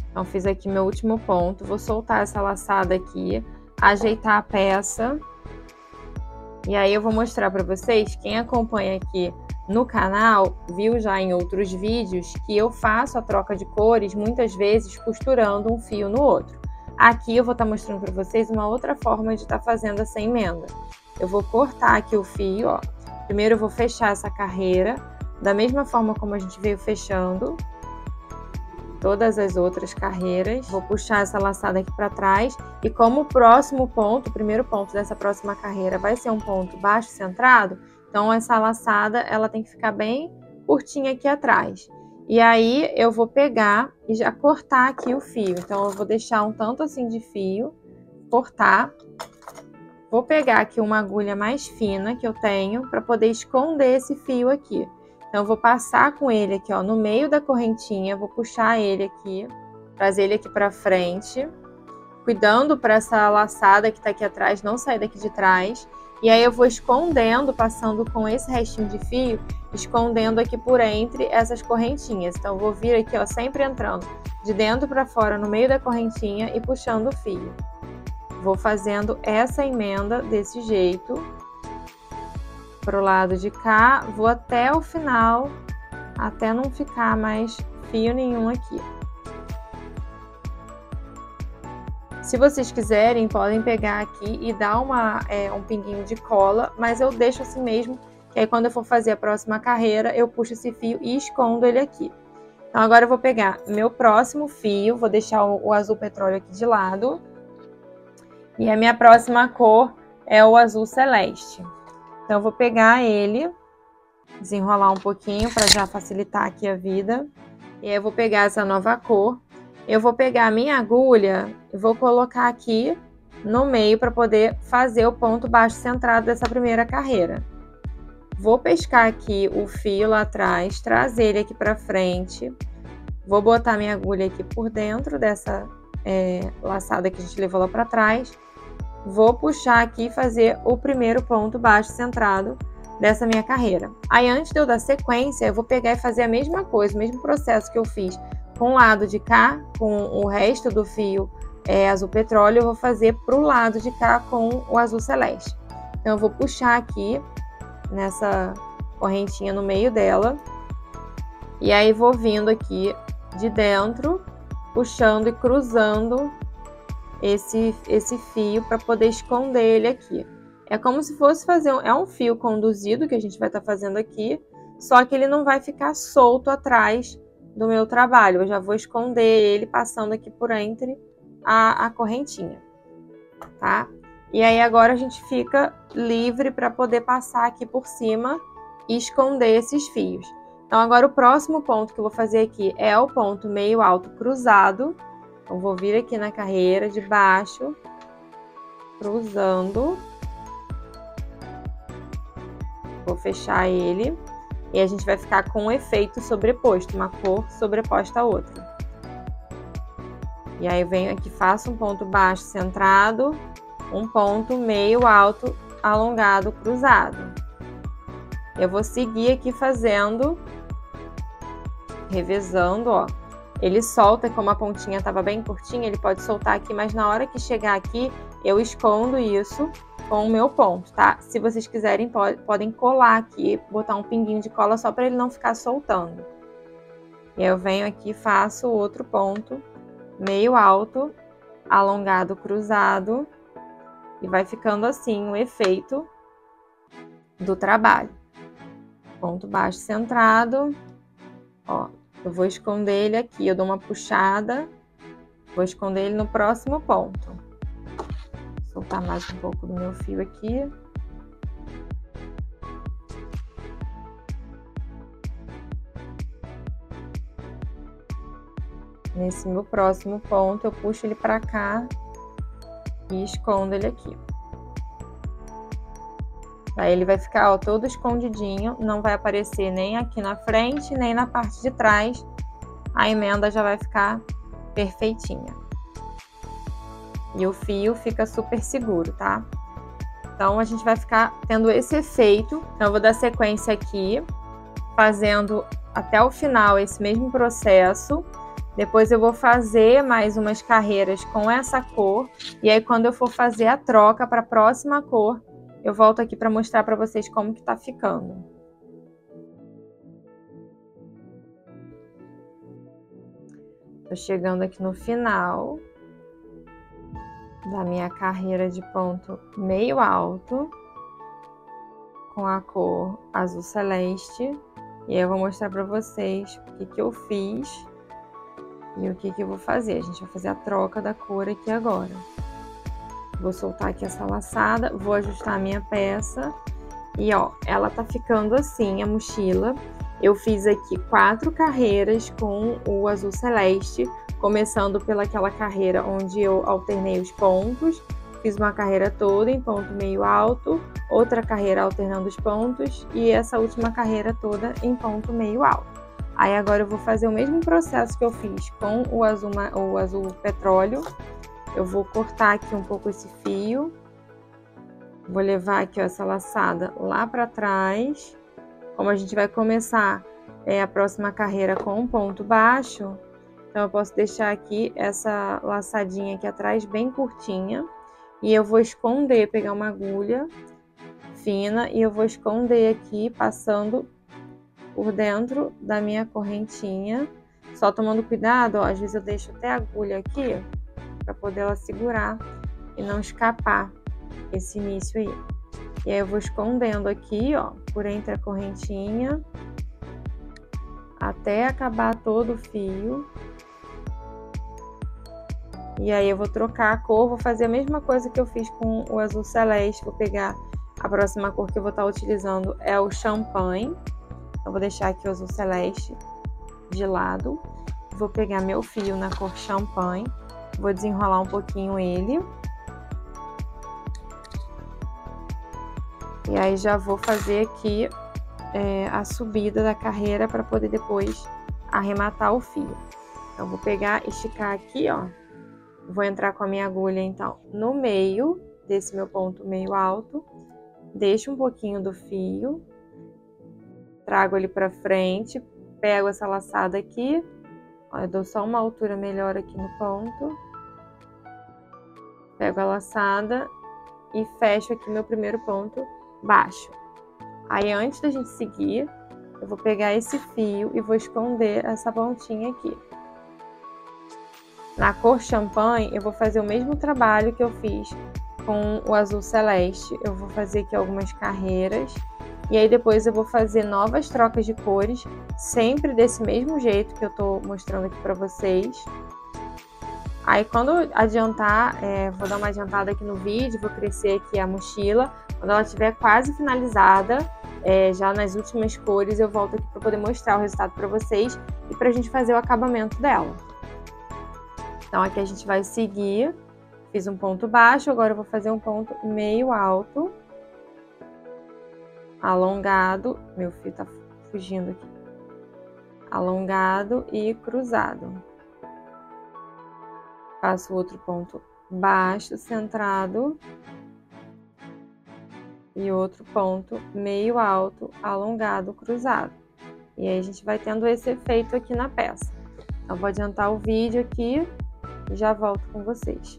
Então fiz aqui meu último ponto, vou soltar essa laçada aqui, ajeitar a peça. E aí eu vou mostrar para vocês, quem acompanha aqui no canal, viu já em outros vídeos, que eu faço a troca de cores, muitas vezes costurando um fio no outro. Aqui eu vou estar mostrando para vocês uma outra forma de estar fazendo essa emenda. Eu vou cortar aqui o fio, Primeiro eu vou fechar essa carreira, da mesma forma como a gente veio fechando todas as outras carreiras. Vou puxar essa laçada aqui para trás. E como o próximo ponto, o primeiro ponto dessa próxima carreira vai ser um ponto baixo centrado, então essa laçada ela tem que ficar bem curtinha aqui atrás. E aí eu vou pegar e já cortar aqui o fio. Então eu vou deixar um tanto assim de fio, cortar. Vou pegar aqui uma agulha mais fina que eu tenho para poder esconder esse fio aqui. Então eu vou passar com ele aqui, no meio da correntinha, vou puxar ele aqui, trazer ele aqui para frente, cuidando para essa laçada que tá aqui atrás não sair daqui de trás. E aí eu vou escondendo, passando com esse restinho de fio, escondendo aqui por entre essas correntinhas. Então eu vou vir aqui, sempre entrando de dentro para fora no meio da correntinha e puxando o fio. Vou fazendo essa emenda desse jeito. Pro lado de cá, vou até o final, até não ficar mais fio nenhum aqui. Se vocês quiserem, podem pegar aqui e dar um pinguinho de cola, mas eu deixo assim mesmo, que aí quando eu for fazer a próxima carreira, eu puxo esse fio e escondo ele aqui. Então agora eu vou pegar meu próximo fio, vou deixar o azul petróleo aqui de lado. E a minha próxima cor é o azul celeste. Então eu vou pegar ele, desenrolar um pouquinho para já facilitar aqui a vida. E aí eu vou pegar essa nova cor. Eu vou pegar a minha agulha e vou colocar aqui no meio para poder fazer o ponto baixo centrado dessa primeira carreira. Vou pescar aqui o fio lá atrás, trazer ele aqui para frente. Vou botar minha agulha aqui por dentro dessa laçada que a gente levou lá para trás. Vou puxar aqui e fazer o primeiro ponto baixo centrado dessa minha carreira. Aí antes de eu dar sequência, eu vou pegar e fazer a mesma coisa, o mesmo processo que eu fiz com o lado de cá, com o resto do fio azul petróleo, eu vou fazer para o lado de cá com o azul celeste. Então eu vou puxar aqui nessa correntinha no meio dela, e aí vou vindo aqui de dentro, puxando e cruzando esse fio para poder esconder ele aqui. É como se fosse fazer um fio conduzido que a gente vai estar fazendo aqui, só que ele não vai ficar solto atrás do meu trabalho. Eu já vou esconder ele passando aqui por entre a correntinha, tá? E aí agora a gente fica livre para poder passar aqui por cima e esconder esses fios. Então agora o próximo ponto que eu vou fazer aqui é o ponto meio alto cruzado. Então vou vir aqui na carreira de baixo, cruzando. Vou fechar ele. E a gente vai ficar com um efeito sobreposto, uma cor sobreposta à outra. E aí venho aqui, faço um ponto baixo centrado, um ponto meio alto alongado, cruzado. Eu vou seguir aqui fazendo, revezando, ó. Ele solta, como a pontinha estava bem curtinha, ele pode soltar aqui, mas na hora que chegar aqui, eu escondo isso com o meu ponto, tá? Se vocês quiserem, podem colar aqui, botar um pinguinho de cola só para ele não ficar soltando. E eu venho aqui e faço outro ponto, meio alto, alongado, cruzado, e vai ficando assim o efeito do trabalho. Ponto baixo centrado, ó, eu vou esconder ele aqui, eu dou uma puxada, vou esconder ele no próximo ponto. Vou soltar mais um pouco do meu fio aqui. Nesse meu próximo ponto, eu puxo ele pra cá e escondo ele aqui. Aí ele vai ficar, ó, todo escondidinho, não vai aparecer nem aqui na frente, nem na parte de trás. A emenda já vai ficar perfeitinha. E o fio fica super seguro, tá? Então, a gente vai ficar tendo esse efeito. Então, eu vou dar sequência aqui, fazendo até o final esse mesmo processo. Depois eu vou fazer mais umas carreiras com essa cor. E aí, quando eu for fazer a troca para a próxima cor, eu volto aqui para mostrar para vocês como que tá ficando. Tô chegando aqui no final da minha carreira de ponto meio alto com a cor azul celeste. E aí eu vou mostrar para vocês o que eu fiz e o que eu vou fazer. A gente vai fazer a troca da cor aqui agora. Vou soltar aqui essa laçada, vou ajustar a minha peça e ó, ela tá ficando assim, a mochila. Eu fiz aqui 4 carreiras com o azul celeste, começando pelaquela carreira onde eu alternei os pontos. Fiz uma carreira toda em ponto meio alto, outra carreira alternando os pontos e essa última carreira toda em ponto meio alto. Aí agora eu vou fazer o mesmo processo que eu fiz com o azul petróleo. Eu vou cortar aqui um pouco esse fio, vou levar aqui ó, essa laçada lá para trás. Como a gente vai começar a próxima carreira com um ponto baixo, então eu posso deixar aqui essa laçadinha aqui atrás bem curtinha. E eu vou esconder, pegar uma agulha fina e eu vou esconder aqui, passando por dentro da minha correntinha. Só tomando cuidado, ó, às vezes eu deixo até a agulha aqui, para poder ela segurar e não escapar esse início aí. E aí eu vou escondendo aqui, ó, por entre a correntinha, até acabar todo o fio. E aí eu vou trocar a cor, vou fazer a mesma coisa que eu fiz com o azul celeste. Vou pegar a próxima cor que eu vou estar utilizando, é o champanhe. Eu vou deixar aqui o azul celeste de lado. Vou pegar meu fio na cor champanhe. Vou desenrolar um pouquinho ele. E aí já vou fazer aqui a subida da carreira para poder depois arrematar o fio. Então, vou pegar, esticar aqui, ó. Vou entrar com a minha agulha, então, no meio desse meu ponto meio alto. Deixo um pouquinho do fio. Trago ele para frente. Pego essa laçada aqui. Ó, eu dou só uma altura melhor aqui no ponto. Pego a laçada e fecho aqui meu primeiro ponto baixo. Aí, antes da gente seguir, eu vou pegar esse fio e vou esconder essa pontinha aqui. Na cor champanhe, eu vou fazer o mesmo trabalho que eu fiz com o azul celeste. Eu vou fazer aqui algumas carreiras. E aí, depois eu vou fazer novas trocas de cores, sempre desse mesmo jeito que eu tô mostrando aqui pra vocês. Aí, quando adiantar, vou dar uma adiantada aqui no vídeo, vou crescer aqui a mochila. Quando ela estiver quase finalizada, já nas últimas cores, eu volto aqui para poder mostrar o resultado para vocês e para a gente fazer o acabamento dela. Então, aqui a gente vai seguir. Fiz um ponto baixo, agora eu vou fazer um ponto meio alto, alongado. Meu fio tá fugindo aqui. Alongado e cruzado. Faço outro ponto baixo, centrado. e outro ponto meio alto, alongado, cruzado. E aí a gente vai tendo esse efeito aqui na peça. Então, vou adiantar o vídeo aqui e já volto com vocês.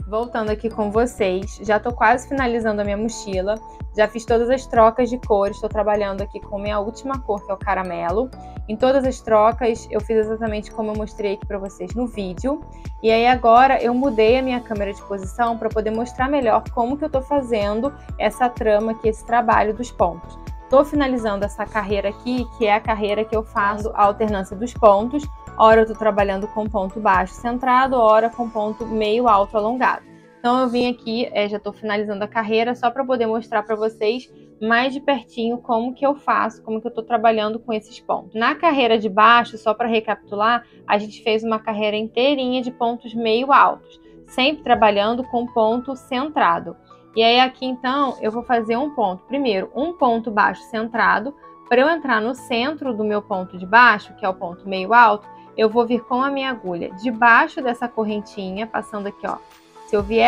Voltando aqui com vocês, já tô quase finalizando a minha mochila, já fiz todas as trocas de cores, estou trabalhando aqui com minha última cor, que é o caramelo. Em todas as trocas eu fiz exatamente como eu mostrei aqui para vocês no vídeo. E aí agora eu mudei a minha câmera de posição para poder mostrar melhor como que eu tô fazendo essa trama aqui, esse trabalho dos pontos. Tô finalizando essa carreira aqui, que é a carreira que eu faço a alternância dos pontos. Ora eu tô trabalhando com ponto baixo centrado, ora com ponto meio alto alongado. Então eu vim aqui, já tô finalizando a carreira só para poder mostrar para vocês mais de pertinho como que eu faço, como que eu tô trabalhando com esses pontos. Na carreira de baixo, só para recapitular, a gente fez uma carreira inteirinha de pontos meio altos, sempre trabalhando com ponto centrado. E aí aqui então eu vou fazer um ponto, primeiro um ponto baixo centrado, para eu entrar no centro do meu ponto de baixo, que é o ponto meio alto, eu vou vir com a minha agulha debaixo dessa correntinha, passando aqui, ó. Se eu vir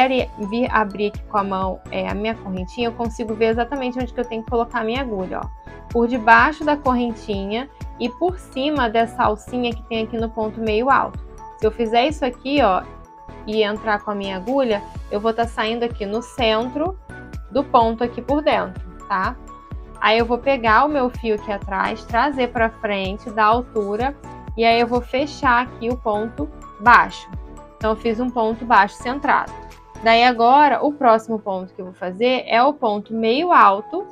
abrir aqui com a mão a minha correntinha, eu consigo ver exatamente onde que eu tenho que colocar a minha agulha, ó. Por debaixo da correntinha e por cima dessa alcinha que tem aqui no ponto meio alto. Se eu fizer isso aqui, ó, e entrar com a minha agulha, eu vou estar saindo aqui no centro do ponto aqui por dentro, tá? Aí eu vou pegar o meu fio aqui atrás, trazer para frente da altura, e aí eu vou fechar aqui o ponto baixo. Então eu fiz um ponto baixo centrado. Daí agora o próximo ponto que eu vou fazer é o ponto meio alto,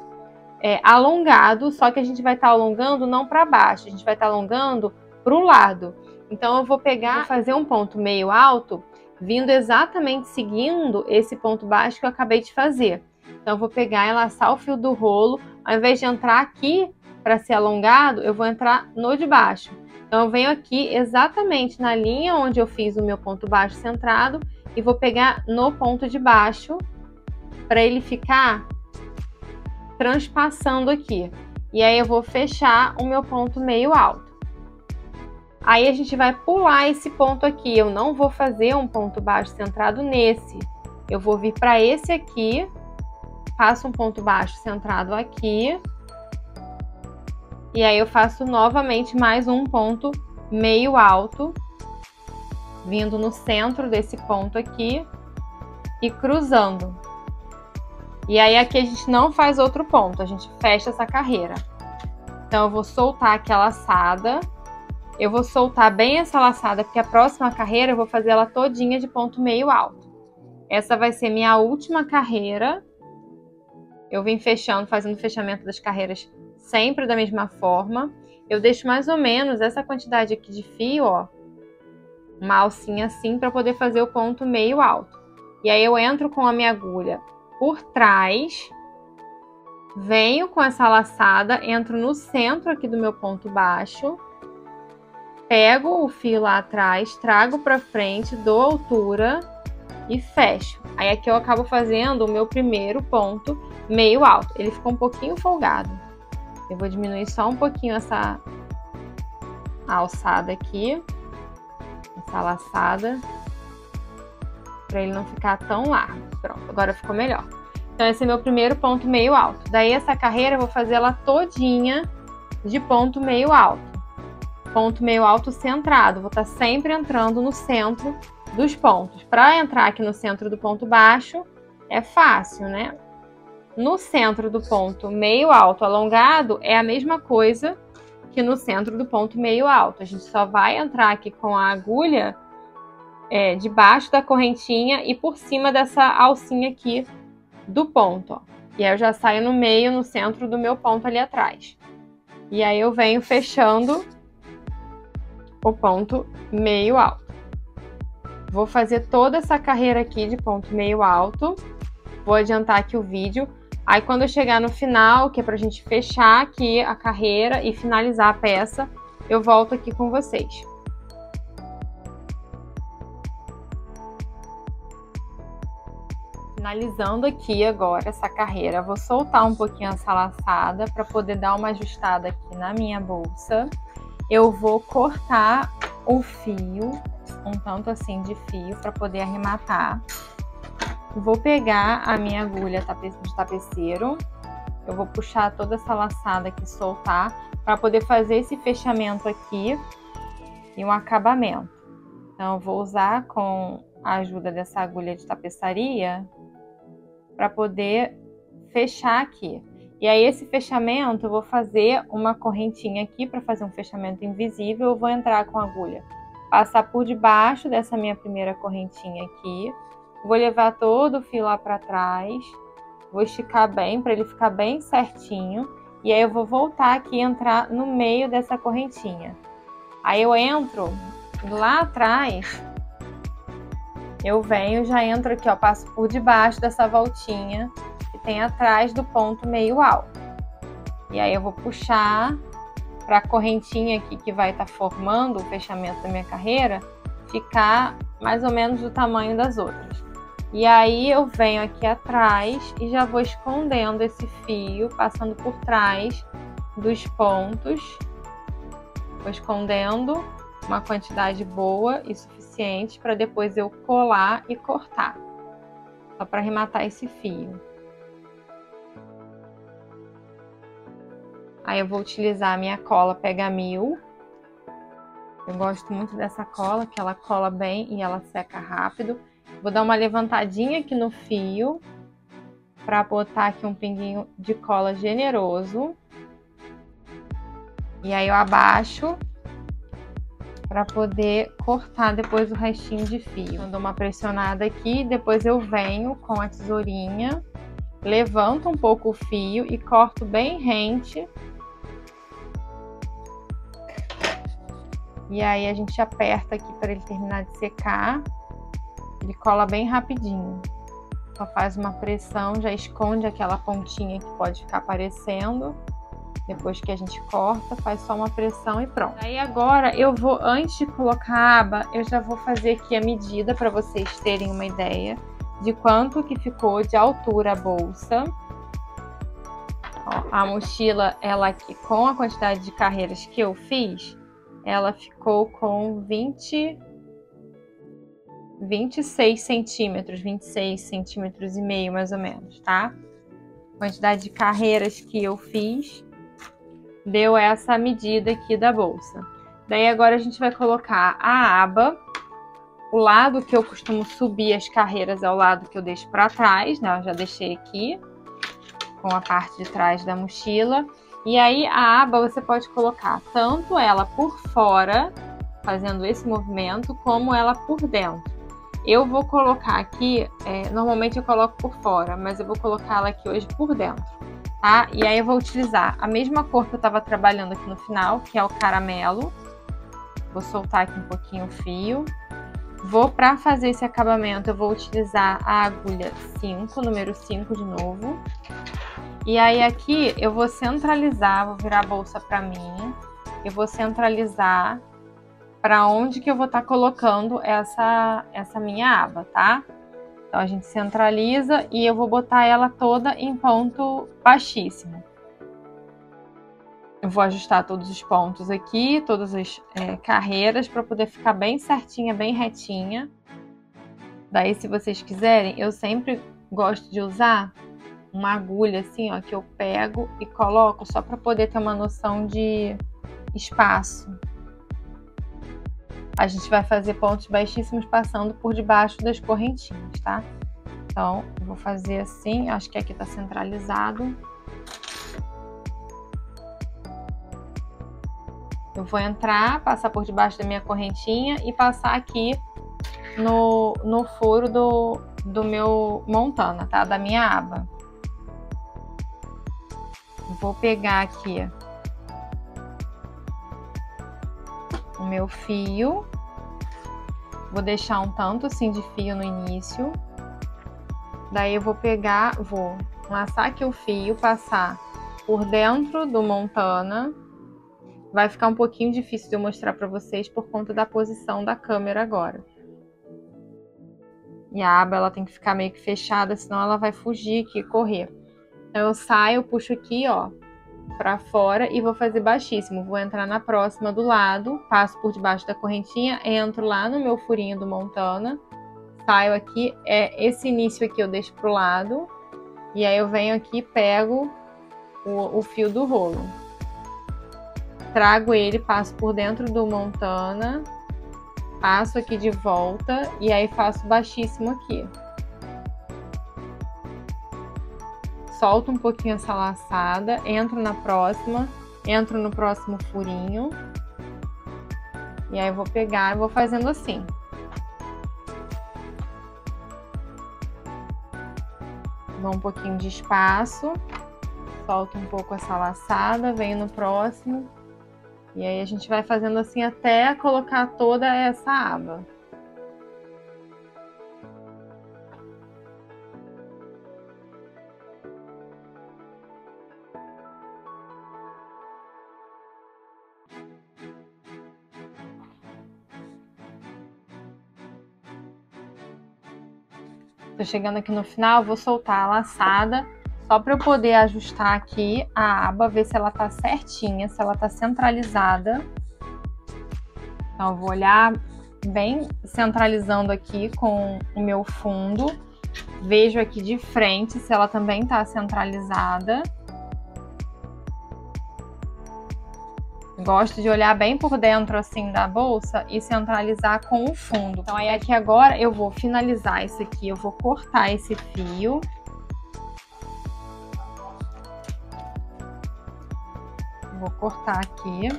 alongado, só que a gente vai estar alongando não para baixo, a gente vai estar alongando para o lado. Então eu vou fazer um ponto meio alto, vindo exatamente seguindo esse ponto baixo que eu acabei de fazer. Então eu vou pegar e laçar o fio do rolo, ao invés de entrar aqui para ser alongado, eu vou entrar no de baixo. Então eu venho aqui exatamente na linha onde eu fiz o meu ponto baixo centrado e vou pegar no ponto de baixo para ele ficar transpassando aqui. E aí eu vou fechar o meu ponto meio alto. Aí a gente vai pular esse ponto aqui. Eu não vou fazer um ponto baixo centrado nesse. Eu vou vir para esse aqui, faço um ponto baixo centrado aqui. E aí eu faço novamente mais um ponto meio alto, vindo no centro desse ponto aqui e cruzando. E aí aqui a gente não faz outro ponto, a gente fecha essa carreira. Então eu vou soltar aqui a laçada. Eu vou soltar bem essa laçada, porque a próxima carreira eu vou fazer ela todinha de ponto meio alto. Essa vai ser minha última carreira. Eu vim fechando, fazendo o fechamento das carreiras sempre da mesma forma. Eu deixo mais ou menos essa quantidade aqui de fio, ó, uma alcinha assim, para poder fazer o ponto meio alto. E aí eu entro com a minha agulha por trás, venho com essa laçada, entro no centro aqui do meu ponto baixo, pego o fio lá atrás, trago para frente, dou altura e fecho. Aí aqui eu acabo fazendo o meu primeiro ponto meio alto. Ele ficou um pouquinho folgado. Eu vou diminuir só um pouquinho essa alçada aqui, essa laçada, para ele não ficar tão largo. Pronto, agora ficou melhor. Então esse é meu primeiro ponto meio alto. Daí essa carreira eu vou fazer ela todinha de ponto meio alto. Ponto meio alto centrado. Vou estar sempre entrando no centro dos pontos. Para entrar aqui no centro do ponto baixo é fácil, né? No centro do ponto meio alto alongado é a mesma coisa que no centro do ponto meio alto. A gente só vai entrar aqui com a agulha debaixo da correntinha e por cima dessa alcinha aqui do ponto, ó. E aí eu já saio no meio, no centro do meu ponto ali atrás. E aí eu venho fechando o ponto meio alto. Vou fazer toda essa carreira aqui de ponto meio alto. Vou adiantar aqui o vídeo. Aí quando eu chegar no final, que é pra gente fechar aqui a carreira e finalizar a peça, eu volto aqui com vocês. Finalizando aqui agora essa carreira, vou soltar um pouquinho essa laçada para poder dar uma ajustada aqui na minha bolsa. Eu vou cortar o fio, um tanto assim de fio para poder arrematar. Vou pegar a minha agulha de tapeceiro, eu vou puxar toda essa laçada aqui, soltar, para poder fazer esse fechamento aqui e um acabamento. Então eu vou usar com a ajuda dessa agulha de tapeçaria para poder fechar aqui. E aí esse fechamento eu vou fazer uma correntinha aqui para fazer um fechamento invisível. Eu vou entrar com a agulha, passar por debaixo dessa minha primeira correntinha aqui, vou levar todo o fio lá para trás, vou esticar bem para ele ficar bem certinho, e aí eu vou voltar aqui e entrar no meio dessa correntinha. Aí eu entro lá atrás, eu venho, já entro aqui, ó, passo por debaixo dessa voltinha que tem atrás do ponto meio alto. E aí eu vou puxar para a correntinha aqui que vai estar formando o fechamento da minha carreira ficar mais ou menos do tamanho das outras. E aí eu venho aqui atrás e já vou escondendo esse fio, passando por trás dos pontos. Vou escondendo uma quantidade boa e suficiente para depois eu colar e cortar, só para arrematar esse fio. Aí eu vou utilizar a minha cola Pega Mil. Eu gosto muito dessa cola, que ela cola bem e ela seca rápido. Vou dar uma levantadinha aqui no fio para botar aqui um pinguinho de cola generoso. E aí eu abaixo para poder cortar depois o restinho de fio. Eu dou uma pressionada aqui, depois eu venho com a tesourinha, levanto um pouco o fio e corto bem rente. E aí a gente aperta aqui para ele terminar de secar. Ele cola bem rapidinho. Só faz uma pressão, já esconde aquela pontinha que pode ficar aparecendo. Depois que a gente corta, faz só uma pressão e pronto. Aí agora eu vou, antes de colocar a aba, eu já vou fazer aqui a medida para vocês terem uma ideia de quanto que ficou de altura a bolsa. Ó, a mochila, ela aqui com a quantidade de carreiras que eu fiz, ela ficou com 26 centímetros, 26 centímetros e meio mais ou menos, tá? Quantidade de carreiras que eu fiz deu essa medida aqui da bolsa. Daí agora a gente vai colocar a aba. O lado que eu costumo subir as carreiras é o lado que eu deixo para trás, né? Eu já deixei aqui com a parte de trás da mochila. E aí a aba você pode colocar tanto ela por fora, fazendo esse movimento, como ela por dentro. Eu vou colocar aqui, normalmente eu coloco por fora, mas eu vou colocar ela aqui hoje por dentro, tá? E aí eu vou utilizar a mesma cor que eu estava trabalhando aqui no final, que é o caramelo. Vou soltar aqui um pouquinho o fio. Para fazer esse acabamento, eu vou utilizar a agulha 5, número 5 de novo. E aí aqui eu vou centralizar, vou virar a bolsa para mim. Eu vou centralizar para onde que eu vou estar colocando essa minha aba, tá? Então a gente centraliza e eu vou botar ela toda em ponto baixíssimo. Eu vou ajustar todos os pontos aqui, todas as carreiras, para poder ficar bem certinha, bem retinha. Daí, se vocês quiserem, eu sempre gosto de usar uma agulha assim, ó, que eu pego e coloco só para poder ter uma noção de espaço. A gente vai fazer pontos baixíssimos passando por debaixo das correntinhas, tá? Então, eu vou fazer assim, acho que aqui tá centralizado. Eu vou entrar, passar por debaixo da minha correntinha e passar aqui no furo do meu montana, tá? Da minha aba. Vou pegar aqui o meu fio, vou deixar um tanto assim de fio no início, daí eu vou pegar, vou laçar aqui o fio, passar por dentro do montana. Vai ficar um pouquinho difícil de eu mostrar para vocês por conta da posição da câmera agora. E a aba ela tem que ficar meio que fechada, senão ela vai fugir aqui, correr. Então eu saio, puxo aqui, ó, pra fora e vou fazer baixíssimo. Vou entrar na próxima do lado, passo por debaixo da correntinha, entro lá no meu furinho do Montana, saio aqui, esse início aqui eu deixo pro lado, e aí eu venho aqui e pego o fio do rolo. Trago ele, passo por dentro do Montana, passo aqui de volta e aí faço baixíssimo aqui. Solto um pouquinho essa laçada, entro na próxima, entro no próximo furinho. E aí eu vou pegar e vou fazendo assim. Dou um pouquinho de espaço, solto um pouco essa laçada, venho no próximo. E aí a gente vai fazendo assim até colocar toda essa aba. Tô chegando aqui no final, vou soltar a laçada, só para eu poder ajustar aqui a aba, ver se ela tá certinha, se ela tá centralizada. Então eu vou olhar bem centralizando aqui com o meu fundo, vejo aqui de frente se ela também tá centralizada. Gosto de olhar bem por dentro assim da bolsa e centralizar com o fundo. Então aí aqui agora eu vou finalizar isso aqui, eu vou cortar esse fio. Vou cortar aqui.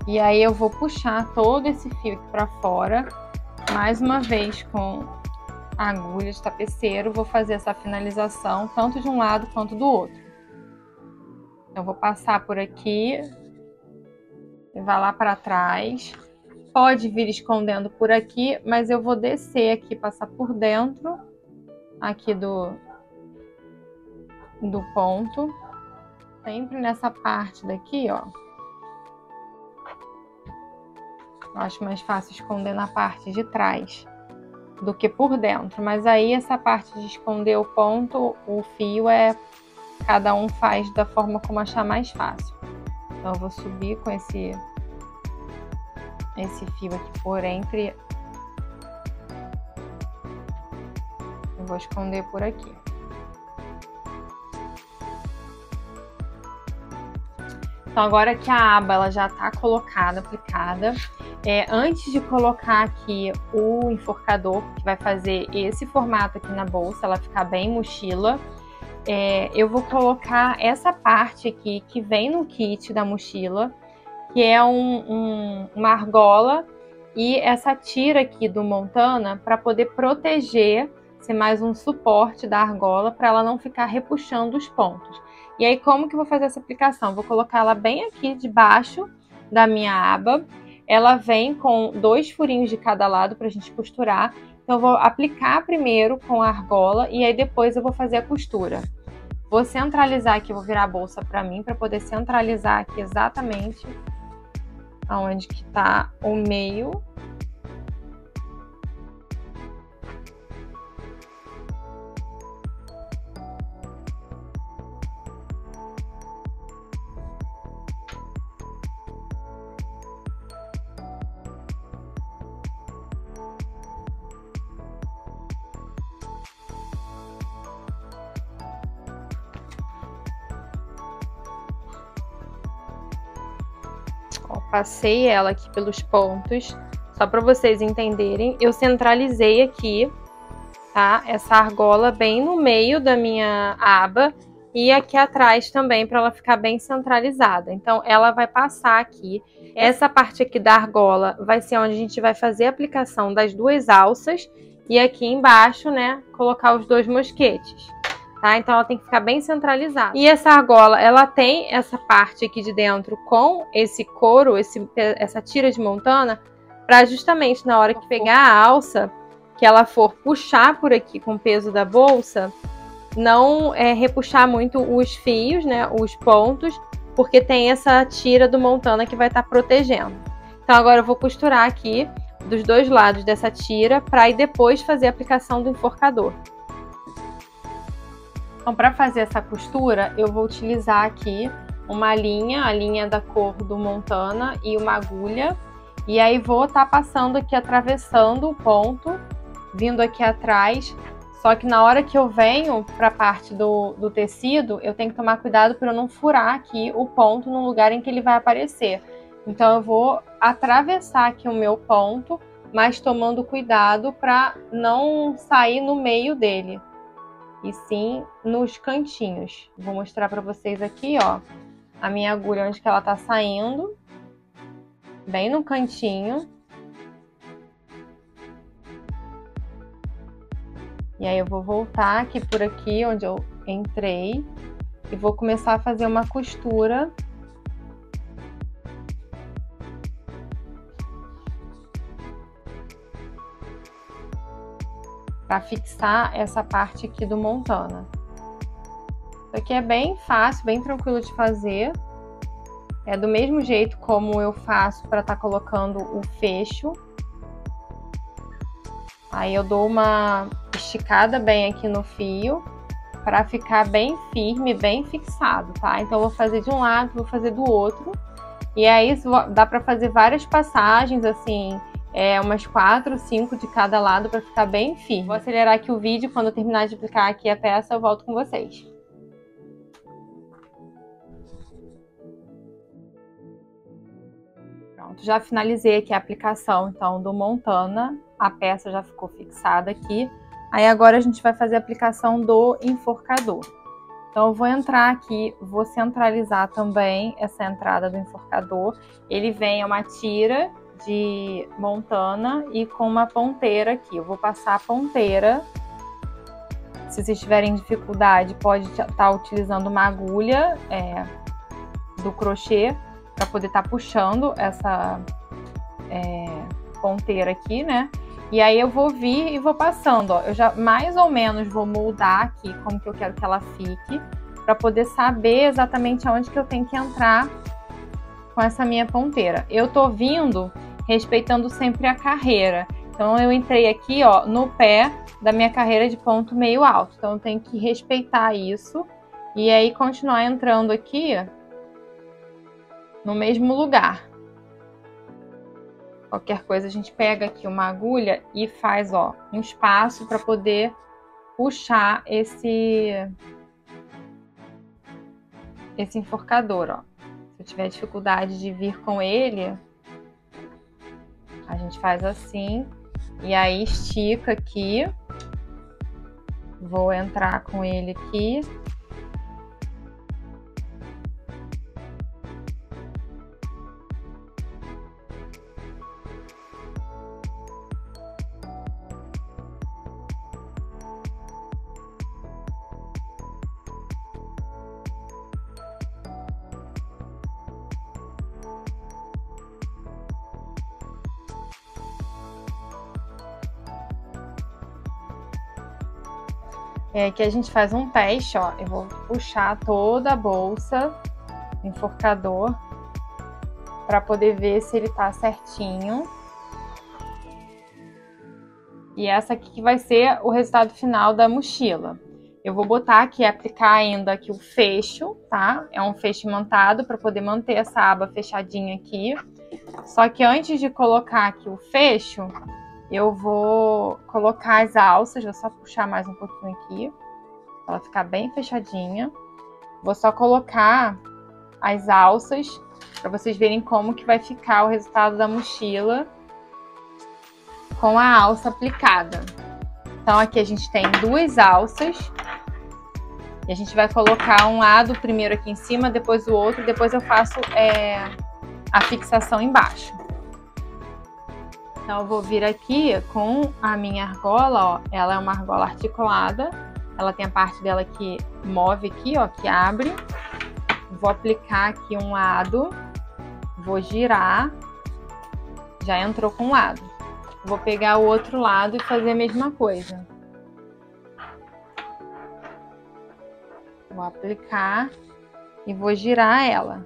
E aí eu vou puxar todo esse fio aqui pra fora. Mais uma vez com a agulha de tapeceiro, vou fazer essa finalização tanto de um lado quanto do outro. Então vou passar por aqui. Vai lá para trás, pode vir escondendo por aqui, mas eu vou descer aqui, passar por dentro aqui do ponto, sempre nessa parte daqui, ó. Eu acho mais fácil esconder na parte de trás do que por dentro, mas aí essa parte de esconder o ponto, o fio cada um faz da forma como achar mais fácil. Então eu vou subir com esse fio aqui por entre. Eu vou esconder por aqui. Então agora que a aba ela já tá colocada, aplicada, antes de colocar aqui o enforcador, que vai fazer esse formato aqui na bolsa, ela ficar bem mochila, eu vou colocar essa parte aqui que vem no kit da mochila, que é uma argola e essa tira aqui do Montana para poder proteger, ser mais um suporte da argola para ela não ficar repuxando os pontos. E aí como que eu vou fazer essa aplicação? Vou colocar ela bem aqui debaixo da minha aba. Ela vem com 2 furinhos de cada lado para a gente costurar. Então eu vou aplicar primeiro com a argola e aí depois eu vou fazer a costura. Vou centralizar aqui, vou virar a bolsa para mim, para poder centralizar aqui exatamente aonde que tá o meio. Ó, passei ela aqui pelos pontos, só para vocês entenderem. Eu centralizei aqui, tá? Essa argola bem no meio da minha aba e aqui atrás também, para ela ficar bem centralizada. Então, ela vai passar aqui. Essa parte aqui da argola vai ser onde a gente vai fazer a aplicação das 2 alças e aqui embaixo, né, colocar os 2 mosquetes. Tá? Então ela tem que ficar bem centralizada. E essa argola, ela tem essa parte aqui de dentro com esse couro, essa tira de Montana, para justamente na hora que pegar a alça, que ela for puxar por aqui com o peso da bolsa, não repuxar muito os fios, né, os pontos, porque tem essa tira do Montana que vai estar protegendo. Então agora eu vou costurar aqui. dos dois lados dessa tira para aí depois fazer a aplicação do enforcador. Então, para fazer essa costura, eu vou utilizar aqui uma linha, a linha da cor do Montana e uma agulha. E aí vou estar passando aqui, atravessando o ponto, vindo aqui atrás. Só que na hora que eu venho para a parte do tecido, eu tenho que tomar cuidado para eu não furar aqui o ponto no lugar em que ele vai aparecer. Então eu vou atravessar aqui o meu ponto, mas tomando cuidado para não sair no meio dele, e sim nos cantinhos. Vou mostrar para vocês aqui, ó, a minha agulha onde que ela tá saindo, bem no cantinho. E aí eu vou voltar aqui por aqui onde eu entrei e vou começar a fazer uma costura para fixar essa parte aqui do Montana. Isso aqui é bem fácil, bem tranquilo de fazer. É do mesmo jeito como eu faço para estar colocando o fecho. Aí eu dou uma esticada bem aqui no fio para ficar bem firme, bem fixado, tá? Então eu vou fazer de um lado, vou fazer do outro. E aí dá para fazer várias passagens, assim, umas 4, 5 de cada lado para ficar bem firme. Vou acelerar aqui o vídeo, quando eu terminar de aplicar aqui a peça eu volto com vocês. Pronto, já finalizei aqui a aplicação então do Montana, a peça já ficou fixada aqui. Aí agora a gente vai fazer a aplicação do enforcador. Então eu vou entrar aqui, vou centralizar também essa entrada do enforcador. Ele vem, é uma tira de Montana e com uma ponteira aqui. Eu vou passar a ponteira. Se vocês tiverem dificuldade, pode estar utilizando uma agulha do crochê para poder estar puxando essa ponteira aqui, né? E aí eu vou vir e vou passando, ó. Eu já mais ou menos vou moldar aqui como que eu quero que ela fique, para poder saber exatamente aonde que eu tenho que entrar com essa minha ponteira. Eu tô vindo respeitando sempre a carreira. Então eu entrei aqui, ó, no pé da minha carreira de ponto meio alto. Então eu tenho que respeitar isso e aí continuar entrando aqui no mesmo lugar. Qualquer coisa a gente pega aqui uma agulha e faz, ó, um espaço para poder puxar esse enforcador, ó. Se eu tiver dificuldade de vir com ele, a gente faz assim e aí estica aqui. Vou entrar com ele aqui. Aqui a gente faz um teste, ó. Eu vou puxar toda a bolsa, enforcador, para poder ver se ele tá certinho. E essa aqui que vai ser o resultado final da mochila. Eu vou botar aqui, aplicar ainda aqui o fecho, tá? É um fecho imantado para poder manter essa aba fechadinha aqui. Só que antes de colocar aqui o fecho, eu vou colocar as alças, vou só puxar mais um pouquinho aqui, pra ela ficar bem fechadinha. Vou só colocar as alças, para vocês verem como que vai ficar o resultado da mochila com a alça aplicada. Então aqui a gente tem duas alças, e a gente vai colocar um lado primeiro aqui em cima, depois o outro, depois eu faço a fixação embaixo. Então eu vou vir aqui com a minha argola, ó, ela é uma argola articulada, ela tem a parte dela que move aqui, ó, que abre. Vou aplicar aqui um lado, vou girar, já entrou com um lado. Vou pegar o outro lado e fazer a mesma coisa. Vou aplicar e vou girar ela.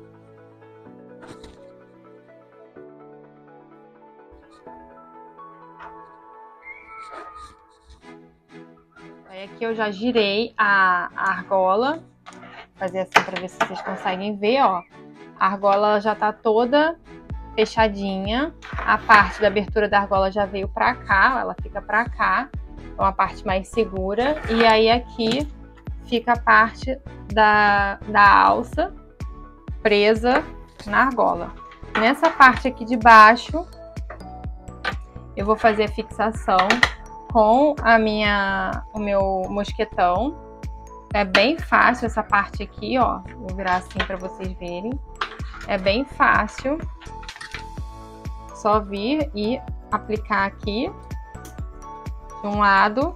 Aí aqui eu já girei a argola. Vou fazer assim para ver se vocês conseguem ver, ó. A argola já tá toda fechadinha. A parte da abertura da argola já veio pra cá, ela fica pra cá. É uma parte mais segura. E aí aqui fica a parte da alça presa na argola. Nessa parte aqui de baixo, eu vou fazer a fixação com o meu mosquetão. É bem fácil essa parte aqui, ó. Vou virar assim para vocês verem. É bem fácil. Só vir e aplicar aqui. De um lado,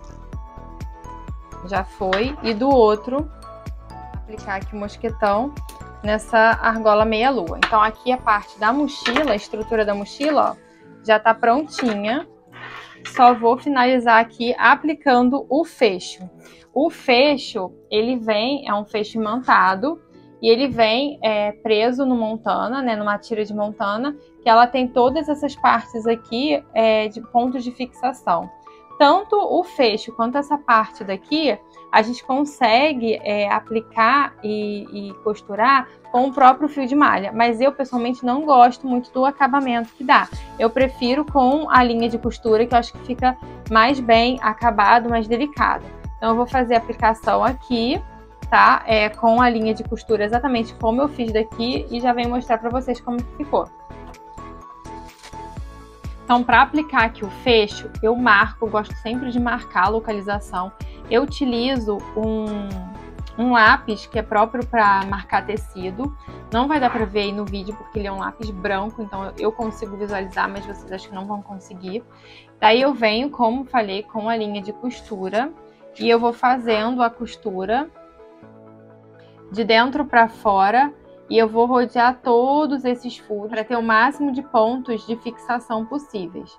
já foi. E do outro, aplicar aqui o mosquetão nessa argola meia-lua. Então aqui a parte da mochila, a estrutura da mochila, ó, já tá prontinha. Só vou finalizar aqui aplicando o fecho. O fecho, ele vem, é um fecho imantado, e ele vem preso no montana, né, numa tira de montana, que ela tem todas essas partes aqui de pontos de fixação. Tanto o fecho quanto essa parte daqui, a gente consegue aplicar e costurar com o próprio fio de malha. Mas eu, pessoalmente, não gosto muito do acabamento que dá. Eu prefiro com a linha de costura, que eu acho que fica mais bem acabado, mais delicado. Então, eu vou fazer a aplicação aqui, tá? Com a linha de costura exatamente como eu fiz daqui e já venho mostrar pra vocês como que ficou. Então, para aplicar aqui o fecho, eu marco, gosto sempre de marcar a localização. Eu utilizo um lápis que é próprio para marcar tecido. Não vai dar para ver aí no vídeo porque ele é um lápis branco, então eu consigo visualizar, mas vocês acho que não vão conseguir. Daí eu venho, como falei, com a linha de costura e eu vou fazendo a costura de dentro para fora. E eu vou rodear todos esses furos para ter o máximo de pontos de fixação possíveis.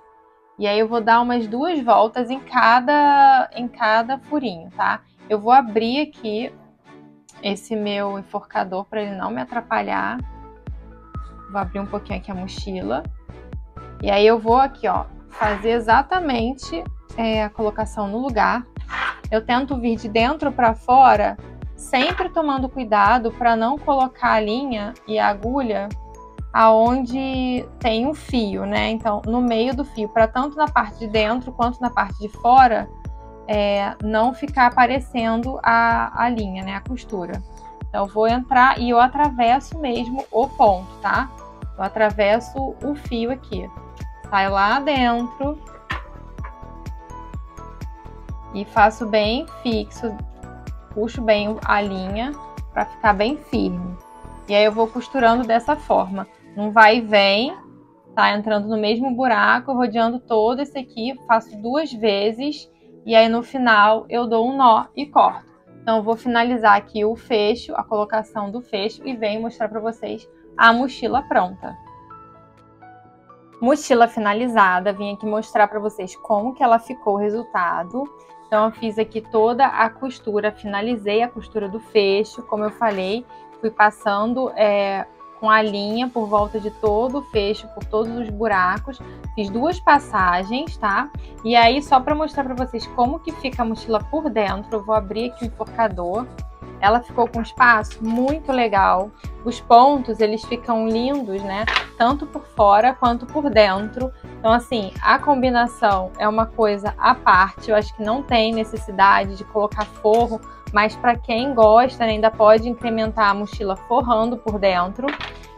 E aí eu vou dar umas 2 voltas em cada furinho, tá? Eu vou abrir aqui esse meu enforcador para ele não me atrapalhar. Vou abrir um pouquinho aqui a mochila. E aí eu vou aqui, ó, fazer exatamente a colocação no lugar. Eu tento vir de dentro para fora, sempre tomando cuidado para não colocar a linha e a agulha aonde tem um fio, né? Então, no meio do fio, para tanto na parte de dentro quanto na parte de fora, não ficar aparecendo a linha, né? A costura. Então, eu vou entrar e eu atravesso mesmo o ponto, tá? Eu atravesso o fio aqui. Saio lá dentro e faço bem fixo. Puxo bem a linha para ficar bem firme. E aí eu vou costurando dessa forma. Um vai e vem, tá? Entrando no mesmo buraco, rodeando todo esse aqui. Faço 2 vezes. E aí no final eu dou um nó e corto. Então eu vou finalizar aqui o fecho, a colocação do fecho. E venho mostrar para vocês a mochila pronta. Mochila finalizada. Vim aqui mostrar para vocês como que ela ficou o resultado. Então, eu fiz aqui toda a costura, finalizei a costura do fecho, como eu falei, fui passando com a linha por volta de todo o fecho, por todos os buracos, fiz 2 passagens, tá? E aí, só para mostrar para vocês como que fica a mochila por dentro, eu vou abrir aqui o enforcador. Ela ficou com um espaço muito legal. Os pontos, eles ficam lindos, né? Tanto por fora quanto por dentro. Então, assim, a combinação é uma coisa à parte. Eu acho que não tem necessidade de colocar forro, mas para quem gosta, né, ainda pode incrementar a mochila forrando por dentro.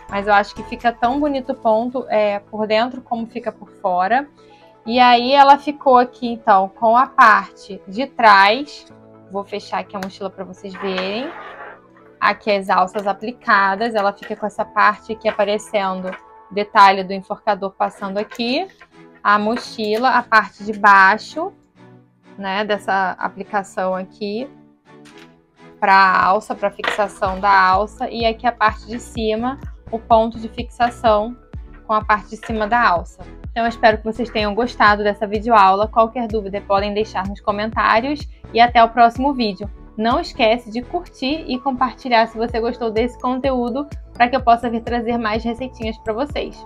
Mas eu acho que fica tão bonito o ponto por dentro como fica por fora. E aí ela ficou aqui, então, com a parte de trás. Vou fechar aqui a mochila para vocês verem. Aqui as alças aplicadas. Ela fica com essa parte aqui aparecendo, detalhe do enforcador passando aqui. A mochila, a parte de baixo, né, dessa aplicação aqui, para a alça, para fixação da alça. E aqui a parte de cima, o ponto de fixação com a parte de cima da alça. Então eu espero que vocês tenham gostado dessa videoaula. Qualquer dúvida podem deixar nos comentários e até o próximo vídeo. Não esquece de curtir e compartilhar se você gostou desse conteúdo para que eu possa vir trazer mais receitinhas para vocês.